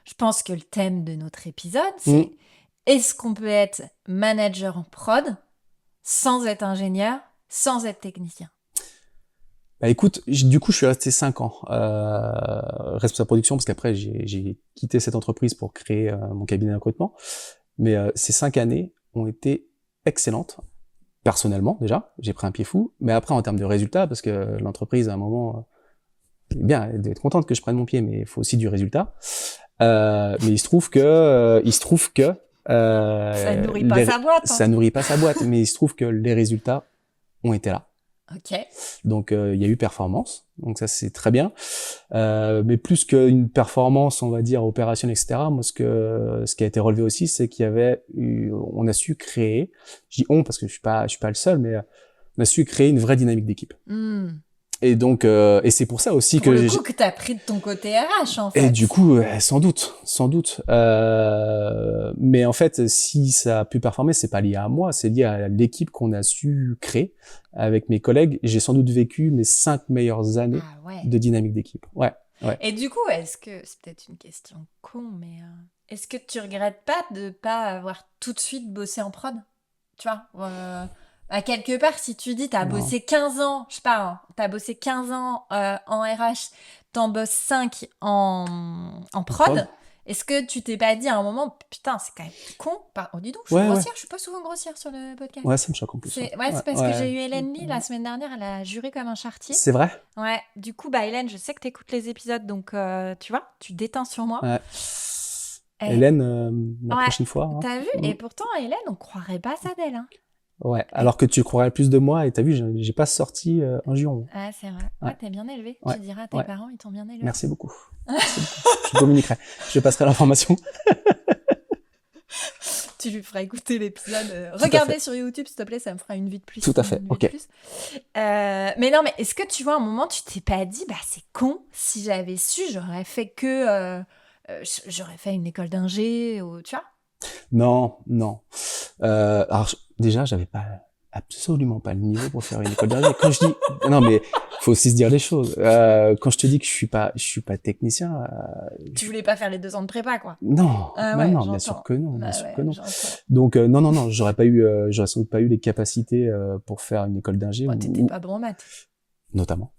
je pense que le thème de notre épisode, c'est est-ce qu'on peut être manager en prod sans être ingénieur, sans être technicien? Écoute, du coup, je suis resté 5 ans responsable production, parce qu'après, j'ai quitté cette entreprise pour créer mon cabinet de recrutement. Mais ces 5 années ont été excellentes. Personnellement, déjà, j'ai pris un pied fou. Mais après, en termes de résultats, parce que l'entreprise, à un moment, bien, elle doit être contente que je prenne mon pied, mais il faut aussi du résultat. Mais il se trouve que ça nourrit pas sa boîte. Ça nourrit pas sa boîte, mais il se trouve que les résultats ont été là. Ok. Donc il y a eu performance, donc ça c'est très bien. Mais plus qu'une performance, on va dire opérationnelle, etc. Moi, ce qui a été relevé aussi, c'est on a su créer. Je dis on parce que je suis pas le seul, mais on a su créer une vraie dynamique d'équipe. Et donc, et c'est pour ça aussi pour le coup que t'as pris de ton côté RH, en fait. Et du coup, sans doute. Mais en fait, si ça a pu performer, c'est pas lié à moi, c'est lié à l'équipe qu'on a su créer avec mes collègues. J'ai sans doute vécu mes 5 meilleures années de dynamique d'équipe. Ouais. Et du coup, est-ce que, c'est peut-être une question con, mais est-ce que tu regrettes pas de pas avoir tout de suite bossé en prod? Tu vois, à quelque part, si tu dis t'as bossé 15 ans, je sais pas, hein, t'as bossé 15 ans en RH, t'en bosses 5 en prod, est-ce que tu t'es pas dit à un moment, putain, c'est quand même con, oh dis donc, je suis grossière, je suis pas souvent grossière sur le podcast. Ouais, ça me choque en plus. C'est parce que j'ai eu Hélène Lee la semaine dernière, elle a juré comme un charretier. C'est vrai? Ouais, du coup, Hélène, je sais que t'écoutes les épisodes, donc tu vois, tu déteins sur moi. Ouais. Hélène, la prochaine fois. Hein. T'as vu? Et pourtant, Hélène, on croirait pas ça d'elle, hein. Ouais, alors que tu croirais plus de moi, et t'as vu, j'ai pas sorti un juron. Ah, c'est vrai. Ouais, t'es bien élevé. Tu diras à tes parents, ils t'ont bien élevé. Merci beaucoup. Je communiquerai. Je passerai l'information. Tu lui feras écouter l'épisode. Regardez sur YouTube, s'il te plaît, ça me fera une vie de plus. Tout à fait, ok. Mais non, mais est-ce que tu vois, à un moment, tu t'es pas dit, c'est con, si j'avais su, j'aurais fait j'aurais fait une école d'ingé, ou tu vois? Non. Alors déjà, j'avais absolument pas le niveau pour faire une école d'ingé. Quand je dis, non mais faut aussi se dire les choses. Quand je te dis que je suis pas technicien. Tu voulais pas faire les 2 ans de prépa, quoi. Non, non, bien sûr que non, Donc non, j'aurais sans doute pas eu les capacités pour faire une école d'ingé. T'étais pas bon en maths. Notamment.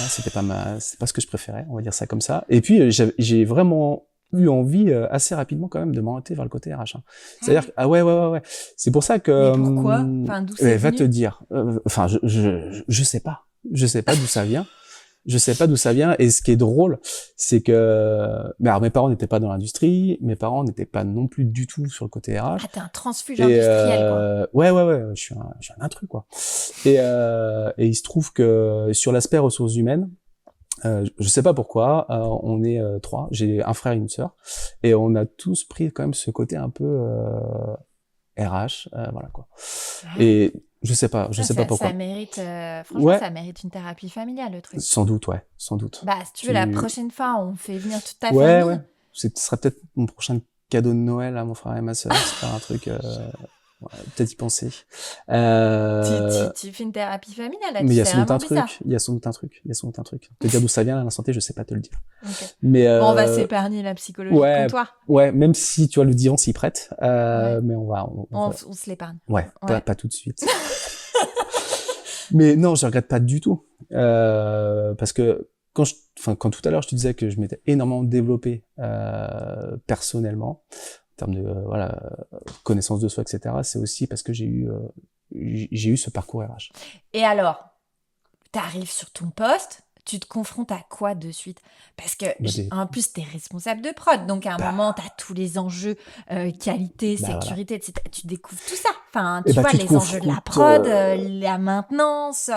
C'est pas ce que je préférais, on va dire ça comme ça. Et puis j'ai vraiment eu envie assez rapidement quand même de m'orienter vers le côté RH. C'est-à-dire que, ouais. C'est pour ça que... Mais pourquoi? Enfin, d'où c'est va venu te dire. Enfin, je sais pas. Je sais pas d'où ça vient. Et ce qui est drôle, c'est que... Mais alors, mes parents n'étaient pas dans l'industrie. Mes parents n'étaient pas non plus du tout sur le côté RH. Ah, t'es un transfuge industriel, quoi. Ouais. Je suis un intrus, quoi. Et il se trouve que sur l'aspect ressources humaines, je sais pas pourquoi, on est 3, j'ai un frère et une sœur, et on a tous pris quand même ce côté un peu RH, voilà quoi. Et je sais pas pourquoi. Ça mérite, franchement, ça mérite une thérapie familiale, le truc. Sans doute. Si tu veux, la prochaine fois, on fait venir toute ta famille. Ouais. Ce sera peut-être mon prochain cadeau de Noël à mon frère et ma sœur, c'est faire un truc... peut-être y penser. Tu fais une thérapie familiale, là. Mais il y a sans doute un truc. Il y a sans doute un truc. Te dire d'où ça vient à l'instant T, je sais pas te le dire. Okay. Mais on va s'épargner la psychologie de comptoir. Ouais, même si tu vois le divan s'y prête, mais on se l'épargne. Ouais. Pas tout de suite. Mais non, je regrette pas du tout, parce que quand tout à l'heure je te disais que je m'étais énormément développé personnellement, en termes de connaissance de soi, etc., c'est aussi parce que j'ai eu ce parcours RH. Et alors, t'arrives sur ton poste, tu te confrontes à quoi de suite? Parce que, en plus, t'es responsable de prod, donc à un moment, t'as tous les enjeux qualité, sécurité, etc. Tu découvres tout ça. Enfin, tu vois, les enjeux de la prod, la maintenance,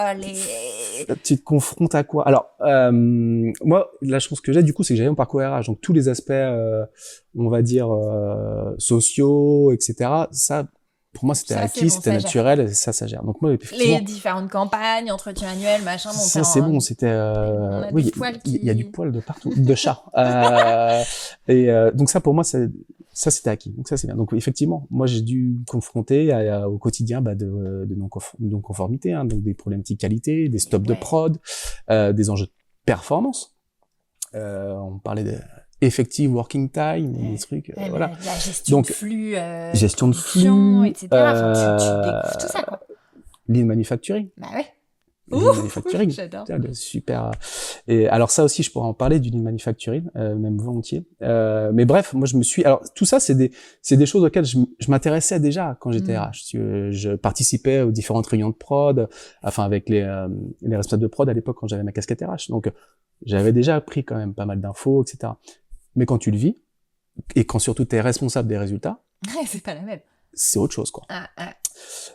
Tu te confrontes à quoi? Alors, moi, la chance que j'ai, du coup, c'est que j'avais mon parcours RH, donc tous les aspects, on va dire, sociaux, etc., ça, pour moi, c'était acquis, c'était naturel, et ça gère. Donc moi, effectivement, les différentes campagnes, entretiens annuels, machin. Ça, c'est bon, c'était... oui, il y a du poil de partout, de chat. Donc ça, pour moi, ça, c'était acquis. Donc ça, c'est bien. Donc effectivement, moi, j'ai dû me confronter au quotidien de non-conformité, hein, donc des problématiques qualité, des stops de prod, des enjeux de performance. On parlait de effective working time, des trucs, voilà. La gestion de flux, gestion de flux, etc. Enfin, tu découvres tout ça, quoi. Lean manufacturing. Bah ouais. Lean manufacturing. J'adore. Super. Et alors ça aussi, je pourrais en parler du lean manufacturing, même volontiers. Mais bref, moi alors tout ça, c'est des choses auxquelles je m'intéressais déjà quand j'étais RH. Je participais aux différentes réunions de prod, enfin avec les responsables de prod à l'époque quand j'avais ma casquette RH. Donc j'avais déjà appris quand même pas mal d'infos, etc. Mais quand tu le vis, et quand surtout tu es responsable des résultats, c'est pas la même. C'est autre chose, quoi.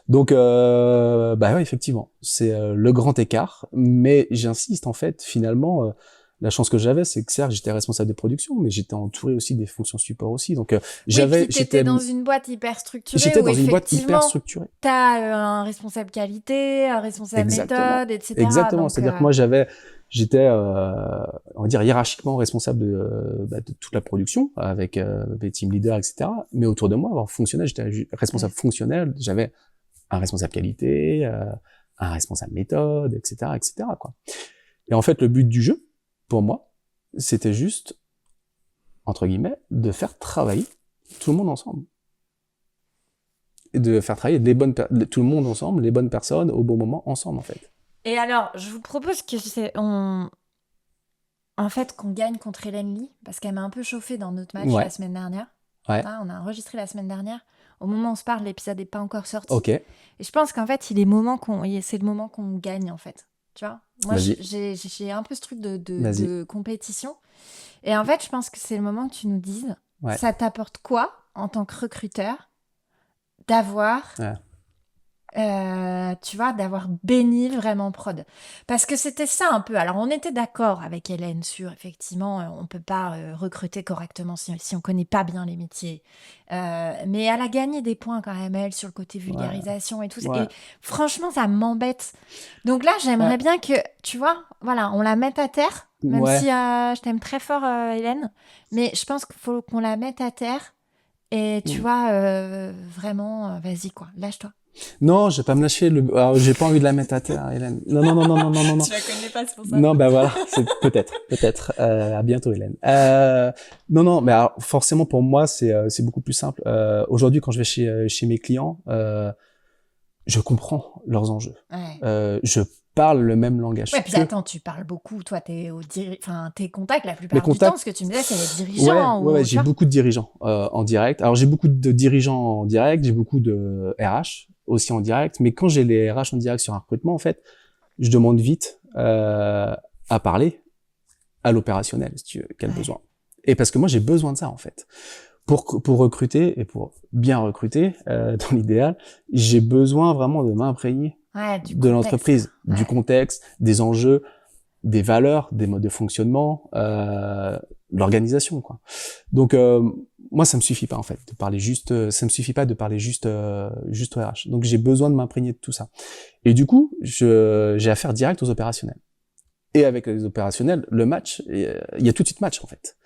Donc, ouais, effectivement, c'est le grand écart. Mais j'insiste, en fait, finalement, la chance que j'avais, c'est que certes, j'étais responsable de production, mais j'étais entouré aussi des fonctions support aussi. Donc, j'étais dans une boîte hyper structurée. J'étais dans une boîte hyper structurée. T'as un responsable qualité, un responsable méthode, etc. Exactement. C'est-à-dire que moi, j'étais, on va dire, hiérarchiquement responsable de toute la production, avec des team leaders, etc. Mais autour de moi, fonctionnel, j'étais responsable fonctionnel, j'avais un responsable qualité, un responsable méthode, etc., quoi. Et en fait, le but du jeu, pour moi, c'était juste, entre guillemets, de faire travailler tout le monde ensemble. Et de faire travailler tout le monde ensemble, les bonnes personnes, au bon moment, ensemble, en fait. Et alors, je vous propose qu'on gagne contre Hélène Lee, parce qu'elle m'a un peu chauffé dans notre match la semaine dernière. Ouais. On a enregistré la semaine dernière. Au moment où on se parle, l'épisode n'est pas encore sorti. Ok. Et je pense qu'en fait, c'est le moment qu'on gagne, en fait. Tu vois, moi, j'ai un peu ce truc de compétition. Et en fait, je pense que c'est le moment que tu nous dises, ça t'apporte quoi, en tant que recruteur, d'avoir... tu vois, d'avoir béni vraiment prod. Parce que c'était ça un peu. Alors, on était d'accord avec Hélène sur, effectivement, on peut pas recruter correctement si on connaît pas bien les métiers. Mais elle a gagné des points quand même, elle, sur le côté vulgarisation et tout. Et franchement, ça m'embête. Donc là, j'aimerais bien que, tu vois, voilà, on la mette à terre, même si je t'aime très fort, Hélène. Mais je pense qu'il faut qu'on la mette à terre. Et tu vois, vraiment, vas-y, quoi, lâche-toi. Non, je vais pas me lâcher. Alors, j'ai pas envie de la mettre à terre, Hélène. Non. Tu la connais pas, c'est pour ça. Non, voilà, c'est peut-être. À bientôt, Hélène. Non, mais alors, forcément pour moi, c'est beaucoup plus simple. Aujourd'hui, quand je vais chez mes clients, je comprends leurs enjeux. Je parle le même langage. Ouais, puis attends, tu parles beaucoup. Toi, t'es contact la plupart du temps. Ce que tu me disais, c'est les dirigeants. Ouais, j'ai beaucoup de dirigeants en direct. Alors, j'ai beaucoup de dirigeants en direct, j'ai beaucoup de RH aussi en direct. Mais quand j'ai les RH en direct sur un recrutement, en fait, je demande vite à parler à l'opérationnel, si tu veux, quel besoin. Et parce que moi, j'ai besoin de ça, en fait. Pour recruter et pour bien recruter, dans l'idéal, j'ai besoin vraiment de m'imprégner de l'entreprise, du contexte, des enjeux, des valeurs, des modes de fonctionnement, l'organisation, quoi. Donc moi, ça me suffit pas en fait de parler juste. Ça me suffit pas de parler juste RH. Donc j'ai besoin de m'imprégner de tout ça. Et du coup, j'ai affaire direct aux opérationnels. Et avec les opérationnels, le match, il y a tout de suite match en fait.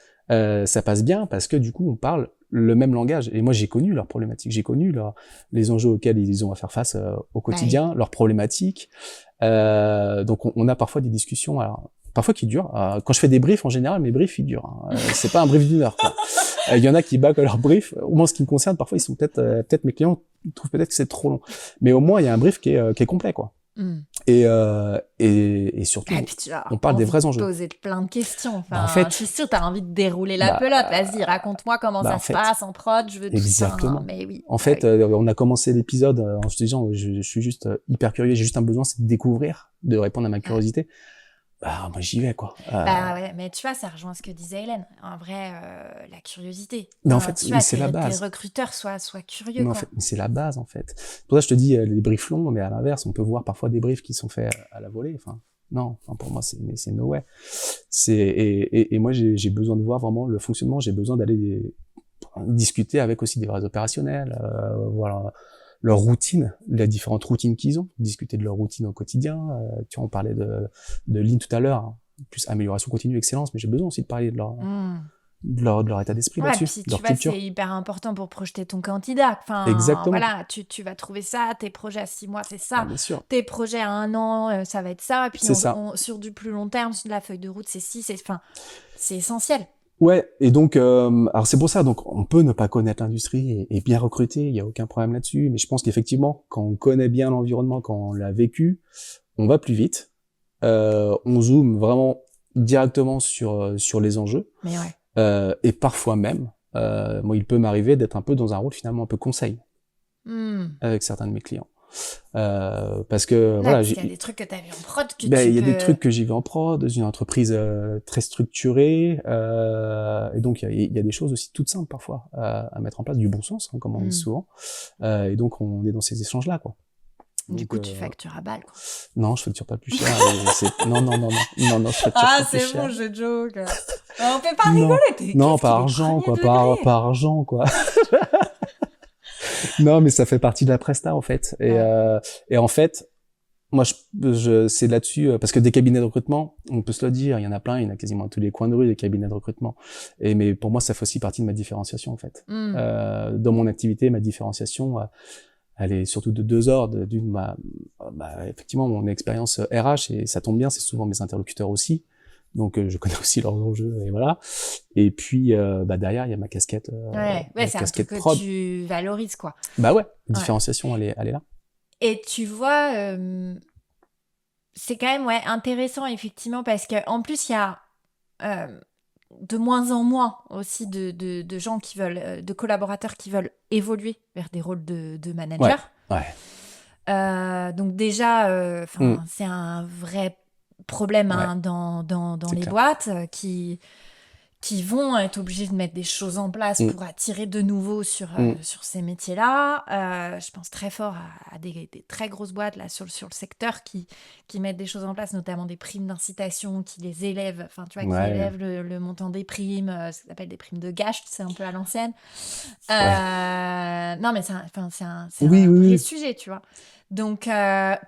Ça passe bien parce que du coup, on parle le même langage. Et moi, j'ai connu leurs problématiques, j'ai connu les enjeux auxquels ils ont à faire face au quotidien, leurs problématiques. Donc, on a parfois des discussions, alors parfois qui durent. Quand je fais des briefs, en général, mes briefs, ils durent. Hein. C'est pas un brief d'1 heure, quoi. Il y en a qui bâclent leur brief. Au moins, ce qui me concerne, parfois, ils sont peut-être mes clients trouvent peut-être que c'est trop long. Mais au moins, il y a un brief qui est complet, quoi. Et surtout, Et puis tu as on parle des envie vrais de enjeux. poser plein de questions. Enfin, En fait, je suis sûre, tu as envie de dérouler la bah, pelote. Vas-y, raconte-moi comment ça en se fait, passe en prod. Je veux tout ça. exactement. Mais oui. En bah fait, oui. on a commencé l'épisode en se disant, je suis juste hyper curieux, j'ai juste un besoin, c'est de découvrir, de répondre à ma Ouais. curiosité. Bah, moi, j'y vais, quoi. Bah ouais, mais tu vois, ça rejoint ce que disait Hélène. En vrai, la curiosité. Mais en Enfin, fait, tu mais vois, c'est la tes base. recruteurs soient curieux, Mais en quoi. fait, mais c'est la base, en fait. C'est pour ça, je te dis, les briefs longs, mais à l'inverse, on peut voir parfois des briefs qui sont faits à la volée. Enfin, non, enfin, pour moi, c'est no way. Et moi, j'ai besoin de voir vraiment le fonctionnement. J'ai besoin d'aller discuter avec aussi des vrais opérationnels, voilà, leur routine, les différentes routines qu'ils ont, discuter de leur routine au quotidien. Tu vois, on parlait de Lean tout à l'heure, hein, plus amélioration continue, excellence, mais j'ai besoin aussi de parler de leur état d'esprit Ouais, là-dessus, puis de tu leur vois, culture. c'est hyper important pour projeter ton candidat. Enfin, Exactement. voilà, tu vas trouver ça, tes projets à 6 mois, c'est Ah, ça. bien sûr. Tes projets à 1 an, ça va être ça. Et puis C'est ça. sur du plus long terme, sur la feuille de route, c'est ci, enfin, c'est essentiel. Ouais, et donc, alors c'est pour ça, donc on peut ne pas connaître l'industrie et bien recruter, il y a aucun problème là-dessus, mais je pense qu'effectivement, quand on connaît bien l'environnement, quand on l'a vécu, on va plus vite, on zoome vraiment directement sur les enjeux, Mais ouais. et parfois même, moi il peut m'arriver d'être un peu dans un rôle finalement un peu conseil avec certains de mes clients. Parce que Ouais, voilà, parce qu'il y a des trucs que tu as vu en prod que ben, tu il y a des peux... trucs que j'ai vu en prod, dans une entreprise très structurée, et donc il y a des choses aussi toutes simples parfois à mettre en place, du bon sens, hein, comme on dit souvent. Et donc on est dans ces échanges-là, quoi. Du Donc, coup, tu factures à balle, quoi. non, je facture pas plus cher. Non, je facture Ah, pas plus c'est cher. bon, je joke. On peut pas Non, rigoler. non, Qu'est-ce qu'il par est argent, premier quoi, degré. par argent, quoi. Non, mais ça fait partie de la presta, en fait. Et en fait, moi, c'est là-dessus, parce que des cabinets de recrutement, on peut se le dire, il y en a plein, il y en a quasiment à tous les coins de rue, des cabinets de recrutement. Mais pour moi, ça fait aussi partie de ma différenciation, en fait. Dans mon activité, ma différenciation, elle est surtout de 2 ordres. D'une, effectivement, mon expérience RH, et ça tombe bien, c'est souvent mes interlocuteurs aussi. Donc, je connais aussi leurs enjeux, et voilà. Et puis, derrière, il y a ma casquette, Ouais, c'est un truc prod. que tu valorises, quoi. Bah ouais, la différenciation, elle est là. Et tu vois, c'est quand même intéressant, effectivement, parce qu'en plus, il y a de moins en moins aussi de gens qui veulent, de collaborateurs qui veulent évoluer vers des rôles de manager. Ouais. Donc déjà, c'est un vrai problème dans les clair. boîtes qui vont être obligés de mettre des choses en place pour attirer de nouveau sur ces métiers-là. Je pense très fort à des très grosses boîtes là, sur le secteur qui mettent des choses en place, notamment des primes d'incitation, qui les élèvent, enfin tu vois, qui élèvent le montant des primes, ce qu'on appelle des primes de gage, c'est un peu à l'ancienne. Non, mais c'est un vrai sujet, tu vois. Donc,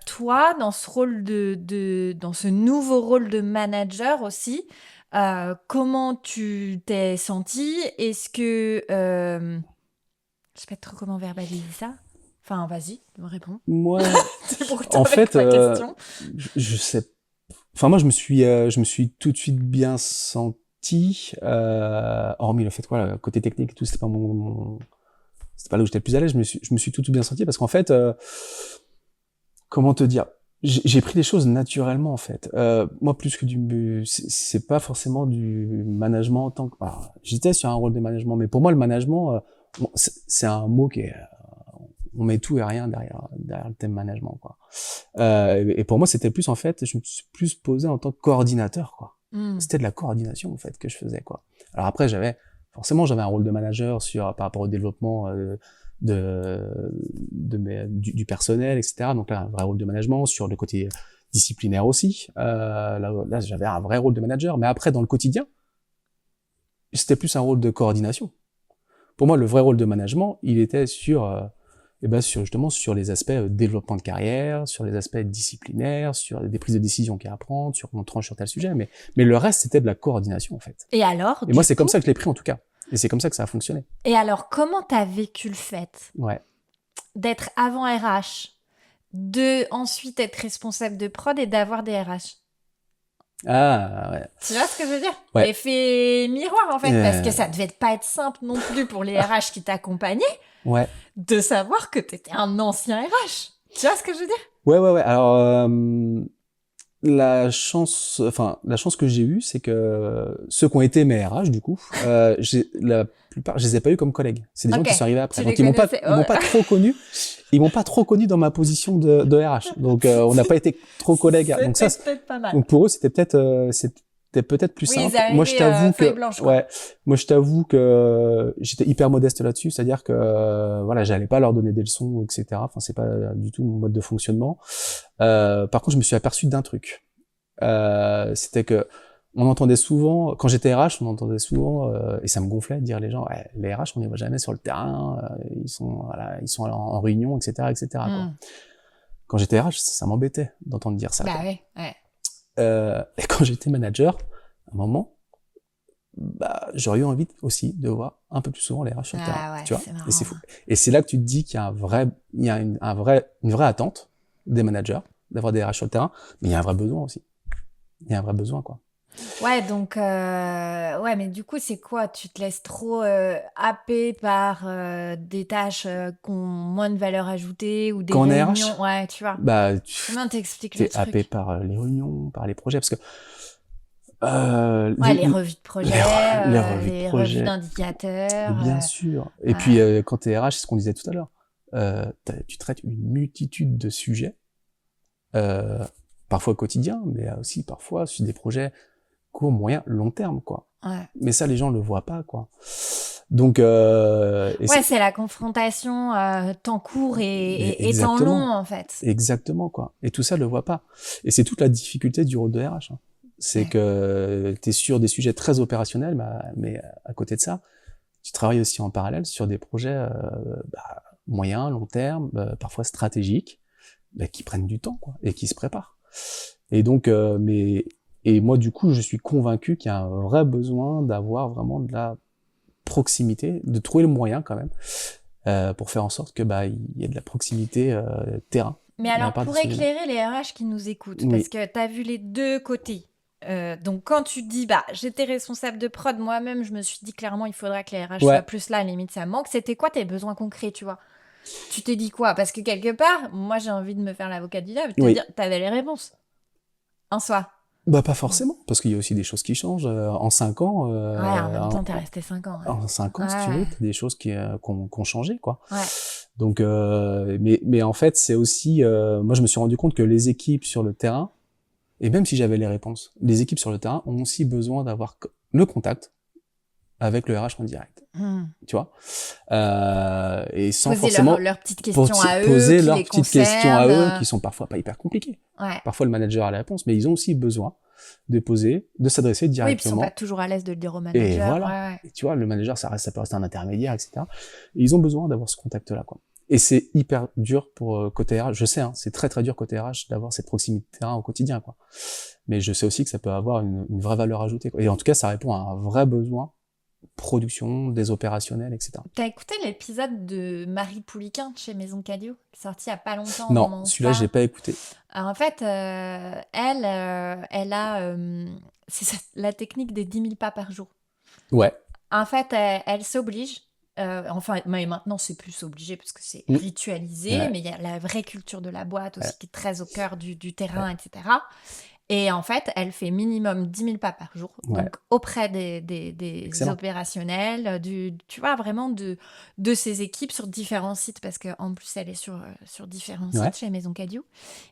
toi, dans ce rôle dans ce nouveau rôle de manager aussi, comment tu t'es senti? Est-ce que... je sais pas trop comment verbaliser ça. Enfin, vas-y, réponds. Moi, en fait, je sais... Enfin, moi, je me suis tout de suite bien senti, hormis le fait quoi, côté technique et tout, c'était pas c'était pas là où j'étais le plus à l'aise, je me suis tout bien senti parce qu'en fait, comment te dire? J'ai pris les choses naturellement en fait. Moi, plus que c'est pas forcément du management en tant que. Alors, j'étais sur un rôle de management, mais pour moi, le management, c'est un mot qui est. On met tout et rien derrière le thème management, quoi. Et pour moi, c'était plus en fait, je me suis plus posé en tant que coordinateur, quoi. C'était de la coordination en fait que je faisais, quoi. Alors après, j'avais un rôle de manager par rapport au développement. Du personnel, etc. Donc là, un vrai rôle de management sur le côté disciplinaire aussi. Là, j'avais un vrai rôle de manager. Mais après, dans le quotidien, c'était plus un rôle de coordination. Pour moi, le vrai rôle de management, il était sur les aspects développement de carrière, sur les aspects disciplinaires, sur des prises de décision qu'il y a à prendre, sur on tranche sur tel sujet. Mais le reste, c'était de la coordination, en fait. Et alors, moi, c'est comme ça que je l'ai pris, en tout cas. Et c'est comme ça que ça a fonctionné. Et alors, comment t'as vécu le fait d'être avant RH, de ensuite être responsable de prod et d'avoir des RH? Ah, ouais. Tu vois ce que je veux dire? L'effet miroir, en fait, parce que ça devait pas être simple non plus pour les RH qui t'accompagnaient de savoir que t'étais un ancien RH. Tu vois ce que je veux dire? Ouais. Alors, la chance que j'ai eue, c'est que ceux qui ont été mes RH, du coup, la plupart, je les ai pas eu comme collègues. C'est des gens Ok, qui sont arrivés après. tu Donc, les connaissais. ils m'ont pas trop connu. Ils m'ont pas trop connu dans ma position de RH. Donc, on n'a pas été trop collègues. Donc ça, C'était peut-être pas mal. donc pour eux, c'était peut-être plus Oui, ils simple. Moi, je arrivaient t'avoue feuille que, blanche, quoi. ouais, moi, je t'avoue que j'étais hyper modeste là-dessus. C'est-à-dire que, voilà, j'allais pas leur donner des leçons, etc. Enfin, c'est pas du tout mon mode de fonctionnement. Par contre, je me suis aperçu d'un truc. C'était que on entendait souvent, quand j'étais RH, on entendait souvent, et ça me gonflait de dire les gens, ouais, les RH, on les voit jamais sur le terrain, ils sont en réunion, etc. Quoi. Quand j'étais RH, ça m'embêtait d'entendre dire ça. Bah Quoi. ouais. Et quand j'étais manager, à un moment, bah, j'aurais eu envie aussi de voir un peu plus souvent les RH sur le terrain, Ouais, tu vois. c'est marrant. Et c'est fou. Et c'est là que tu te dis qu'il y a une vraie attente des managers d'avoir des RH sur le terrain, mais il y a un vrai besoin aussi. Il y a un vrai besoin, quoi. Ouais, donc, ouais, mais du coup, c'est quoi? Tu te laisses trop happer par des tâches qui ont moins de valeur ajoutée ou des Quand on est réunions? RH, Ouais, tu vois. bah, Comment t'expliques le t'es happé truc? par les réunions, par les projets, parce que Ouais, les revues de projet, les revues de les revues projet, d'indicateurs. bien sûr. Et Ouais. puis, quand t'es RH, c'est ce qu'on disait tout à l'heure, tu traites une multitude de sujets, euh, parfois au quotidien, mais aussi parfois sur des projets court, moyen, long terme, quoi. Ouais. Mais ça, les gens le voient pas, quoi. Donc, Ouais, c'est la confrontation temps court et temps long, exactement, en fait. exactement, quoi. Et tout ça, le voit pas. Et c'est toute la difficulté du rôle de RH. Hein. C'est Ouais. que tu es sur des sujets très opérationnels, mais à côté de ça, tu travailles aussi en parallèle sur des projets moyens, long terme, parfois stratégiques, qui prennent du temps, quoi, et qui se préparent. Et donc, et moi, du coup, je suis convaincu qu'il y a un vrai besoin d'avoir vraiment de la proximité, de trouver le moyen quand même, pour faire en sorte que il y ait de la proximité terrain Mais de la alors, part des pour sujets. éclairer les RH qui nous écoutent, parce Oui, que tu as vu les deux côtés. Donc, quand tu dis, bah, j'étais responsable de prod, moi-même, je me suis dit clairement, il faudra que les RH soient ouais, plus là, à la limite, ça me manque. C'était quoi tes besoins concrets, tu vois? Tu t'es dit quoi? Parce que quelque part, moi, j'ai envie de me faire l'avocat du diable, de te oui. dire, t'avais les réponses, en soi. Bah pas forcément, parce qu'il y a aussi des choses qui changent. En 5 ans, Ouais, en même temps, t'es resté 5 ans. en 5 ans, si tu Ouais, veux, t'as des choses qui ont changé, quoi. ouais. Donc, mais en fait, c'est aussi, moi je me suis rendu compte que les équipes sur le terrain, et même si j'avais les réponses, les équipes sur le terrain ont aussi besoin d'avoir le contact avec le RH en direct, Hmm. tu vois, et sans Poser forcément leurs petites questions à eux, poser qui leurs les petites questions à concernent. eux, qui sont parfois pas hyper compliquées. Ouais. Parfois le manager a la réponse, mais ils ont aussi besoin de s'adresser Oui, puis ils sont pas directement. toujours à l'aise de le dire au Et manager. voilà. Ouais, ouais. Et tu vois, le manager, ça peut rester un intermédiaire, etc. Et ils ont besoin d'avoir ce contact-là, quoi. Et c'est hyper dur pour côté RH. Je sais, hein, c'est très très dur côté RH d'avoir cette proximité de terrain au quotidien, quoi. Mais je sais aussi que ça peut avoir une vraie valeur ajoutée, quoi. Et en tout cas, ça répond à un vrai besoin, production, des opérationnels, etc. T'as écouté l'épisode de Marie Pouliquin de chez Maison Cadio, qui est sorti il y a pas longtemps au Non, moment où on se celui-là, je l'ai parle. pas écouté. Alors en fait, elle a la technique des 10 000 pas par jour. Ouais. En fait, elle s'oblige. Enfin, mais maintenant, c'est plus obligé parce que c'est Mm. ritualisé, Ouais. mais il y a la vraie culture de la boîte aussi Ouais. qui est très au cœur du terrain, etc. Et en fait, elle fait minimum 10 000 pas par jour, Ouais. donc auprès des Excellent. opérationnels, tu vois, vraiment de ses équipes sur différents sites, parce qu'en plus, elle est sur différents Ouais. sites chez Maison Cadieu.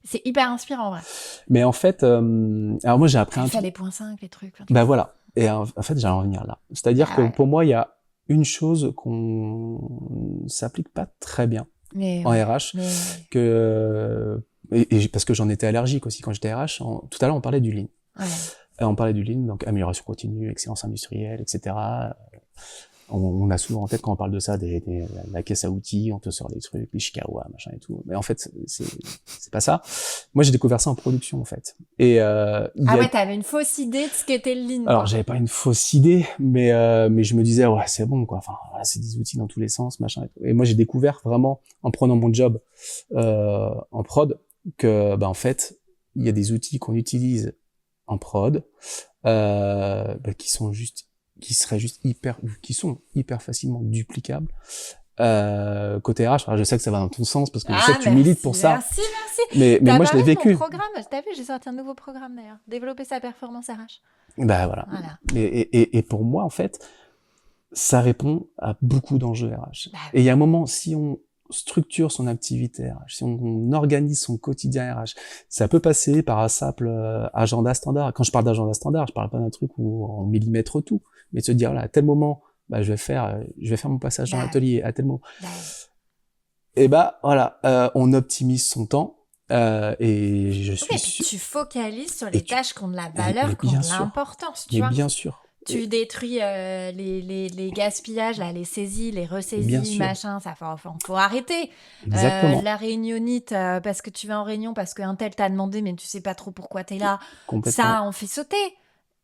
C'est hyper inspirant, en vrai. Mais en fait, alors moi, j'ai appris Elle un fait truc. les points 5, les trucs. Enfin, Ben voilà. Et en fait, j'allais en venir là. C'est-à-dire ah que ouais. pour moi, il y a une chose qu'on s'applique pas très bien Mais en ouais, RH, mais et parce que j'en étais allergique aussi quand j'étais RH. Tout à l'heure, on parlait du lean. ouais. On parlait du lean, donc amélioration continue, excellence industrielle, etc. On a souvent en tête quand on parle de ça la caisse à outils, on te sort les trucs, les Chiikawa, machin et tout. Mais en fait, c'est pas ça. Moi, j'ai découvert ça en production, en fait. Et Ah ouais, t'avais une fausse idée de ce qu'était le lean, alors, quoi. j'avais pas une fausse idée, mais je me disais, ouais, c'est bon, quoi. Enfin, voilà, c'est des outils dans tous les sens, machin. Et tout. Et moi, j'ai découvert vraiment, en prenant mon job en prod, que, en fait, il y a des outils qu'on utilise en prod, qui sont hyper facilement duplicables Côté RH, alors je sais que ça va dans ton sens parce que je Ah, sais que tu milites pour ça. merci. Mais T'as moi, je l'ai parlé de mon vécu. programme, t'as vu, j'ai sorti un nouveau programme d'ailleurs. Développer sa performance RH. Bah voilà. Voilà. Et pour moi, en fait, ça répond à beaucoup d'enjeux RH. Bah Et il y a un moment, si on structure son activité RH, si on organise son quotidien RH, ça peut passer par un simple agenda standard. Quand je parle d'agenda standard, je parle pas d'un truc où on millimètre tout, mais de se dire, là, à tel moment, bah, je vais faire mon passage dans Bah l'atelier, à tel moment. bah Et bah voilà, on optimise son temps et je oui, suis et puis sûr. tu focalises sur Et les tu, tâches qui ont de la mais valeur, qui ont bien de sûr, l'importance, tu mais vois. bien sûr, Tu détruis les gaspillages, là, les saisies, les bien ressaisies, sûr, machin, ça faut arrêter. exactement, La réunionnite, parce que tu vas en réunion, parce qu'un tel t'a demandé, mais tu sais pas trop pourquoi t'es là, complètement. ça, on fait sauter.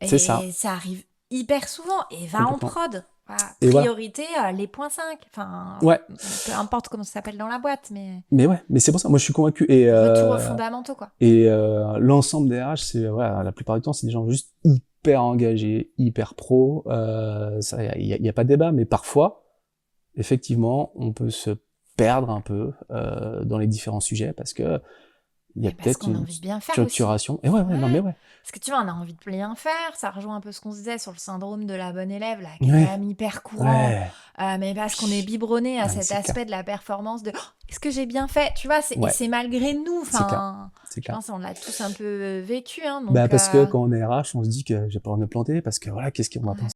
C'est ça, Et ça arrive hyper souvent. Et va en complètement. prod. Voilà. Et voilà. Priorité, les points 5. Enfin, Ouais, peu importe comment ça s'appelle dans la boîte, mais mais ouais, mais c'est pour ça, moi je suis convaincu. retour aux fondamentaux, quoi. L'ensemble des RH, c'est voilà, la plupart du temps, c'est des gens juste hyper engagés, hyper pro. Il y a pas de débat, mais parfois, effectivement, on peut se perdre un peu dans les différents sujets parce que il y a Et parce peut-être qu'on a une envie de bien faire aussi. structuration. Et ouais, non, mais ouais. Parce que tu vois, on a envie de bien faire. Ça rejoint un peu ce qu'on se disait sur le syndrome de la bonne élève, là, qui est Ouais, quand même hyper courant. ouais. Mais parce qu'on est biberonné à Non, mais cet c'est clair. aspect de la performance de est-ce que j'ai bien fait? Tu vois, et Ouais, c'est malgré nous. c'est clair, Enfin, c'est je clair. pense qu'on l'a tous un peu vécu. Hein, Bah donc, parce que quand on est RH, on se dit que j'ai pas le droit de me planter parce que voilà, qu'est-ce qu'on va ouais. penser?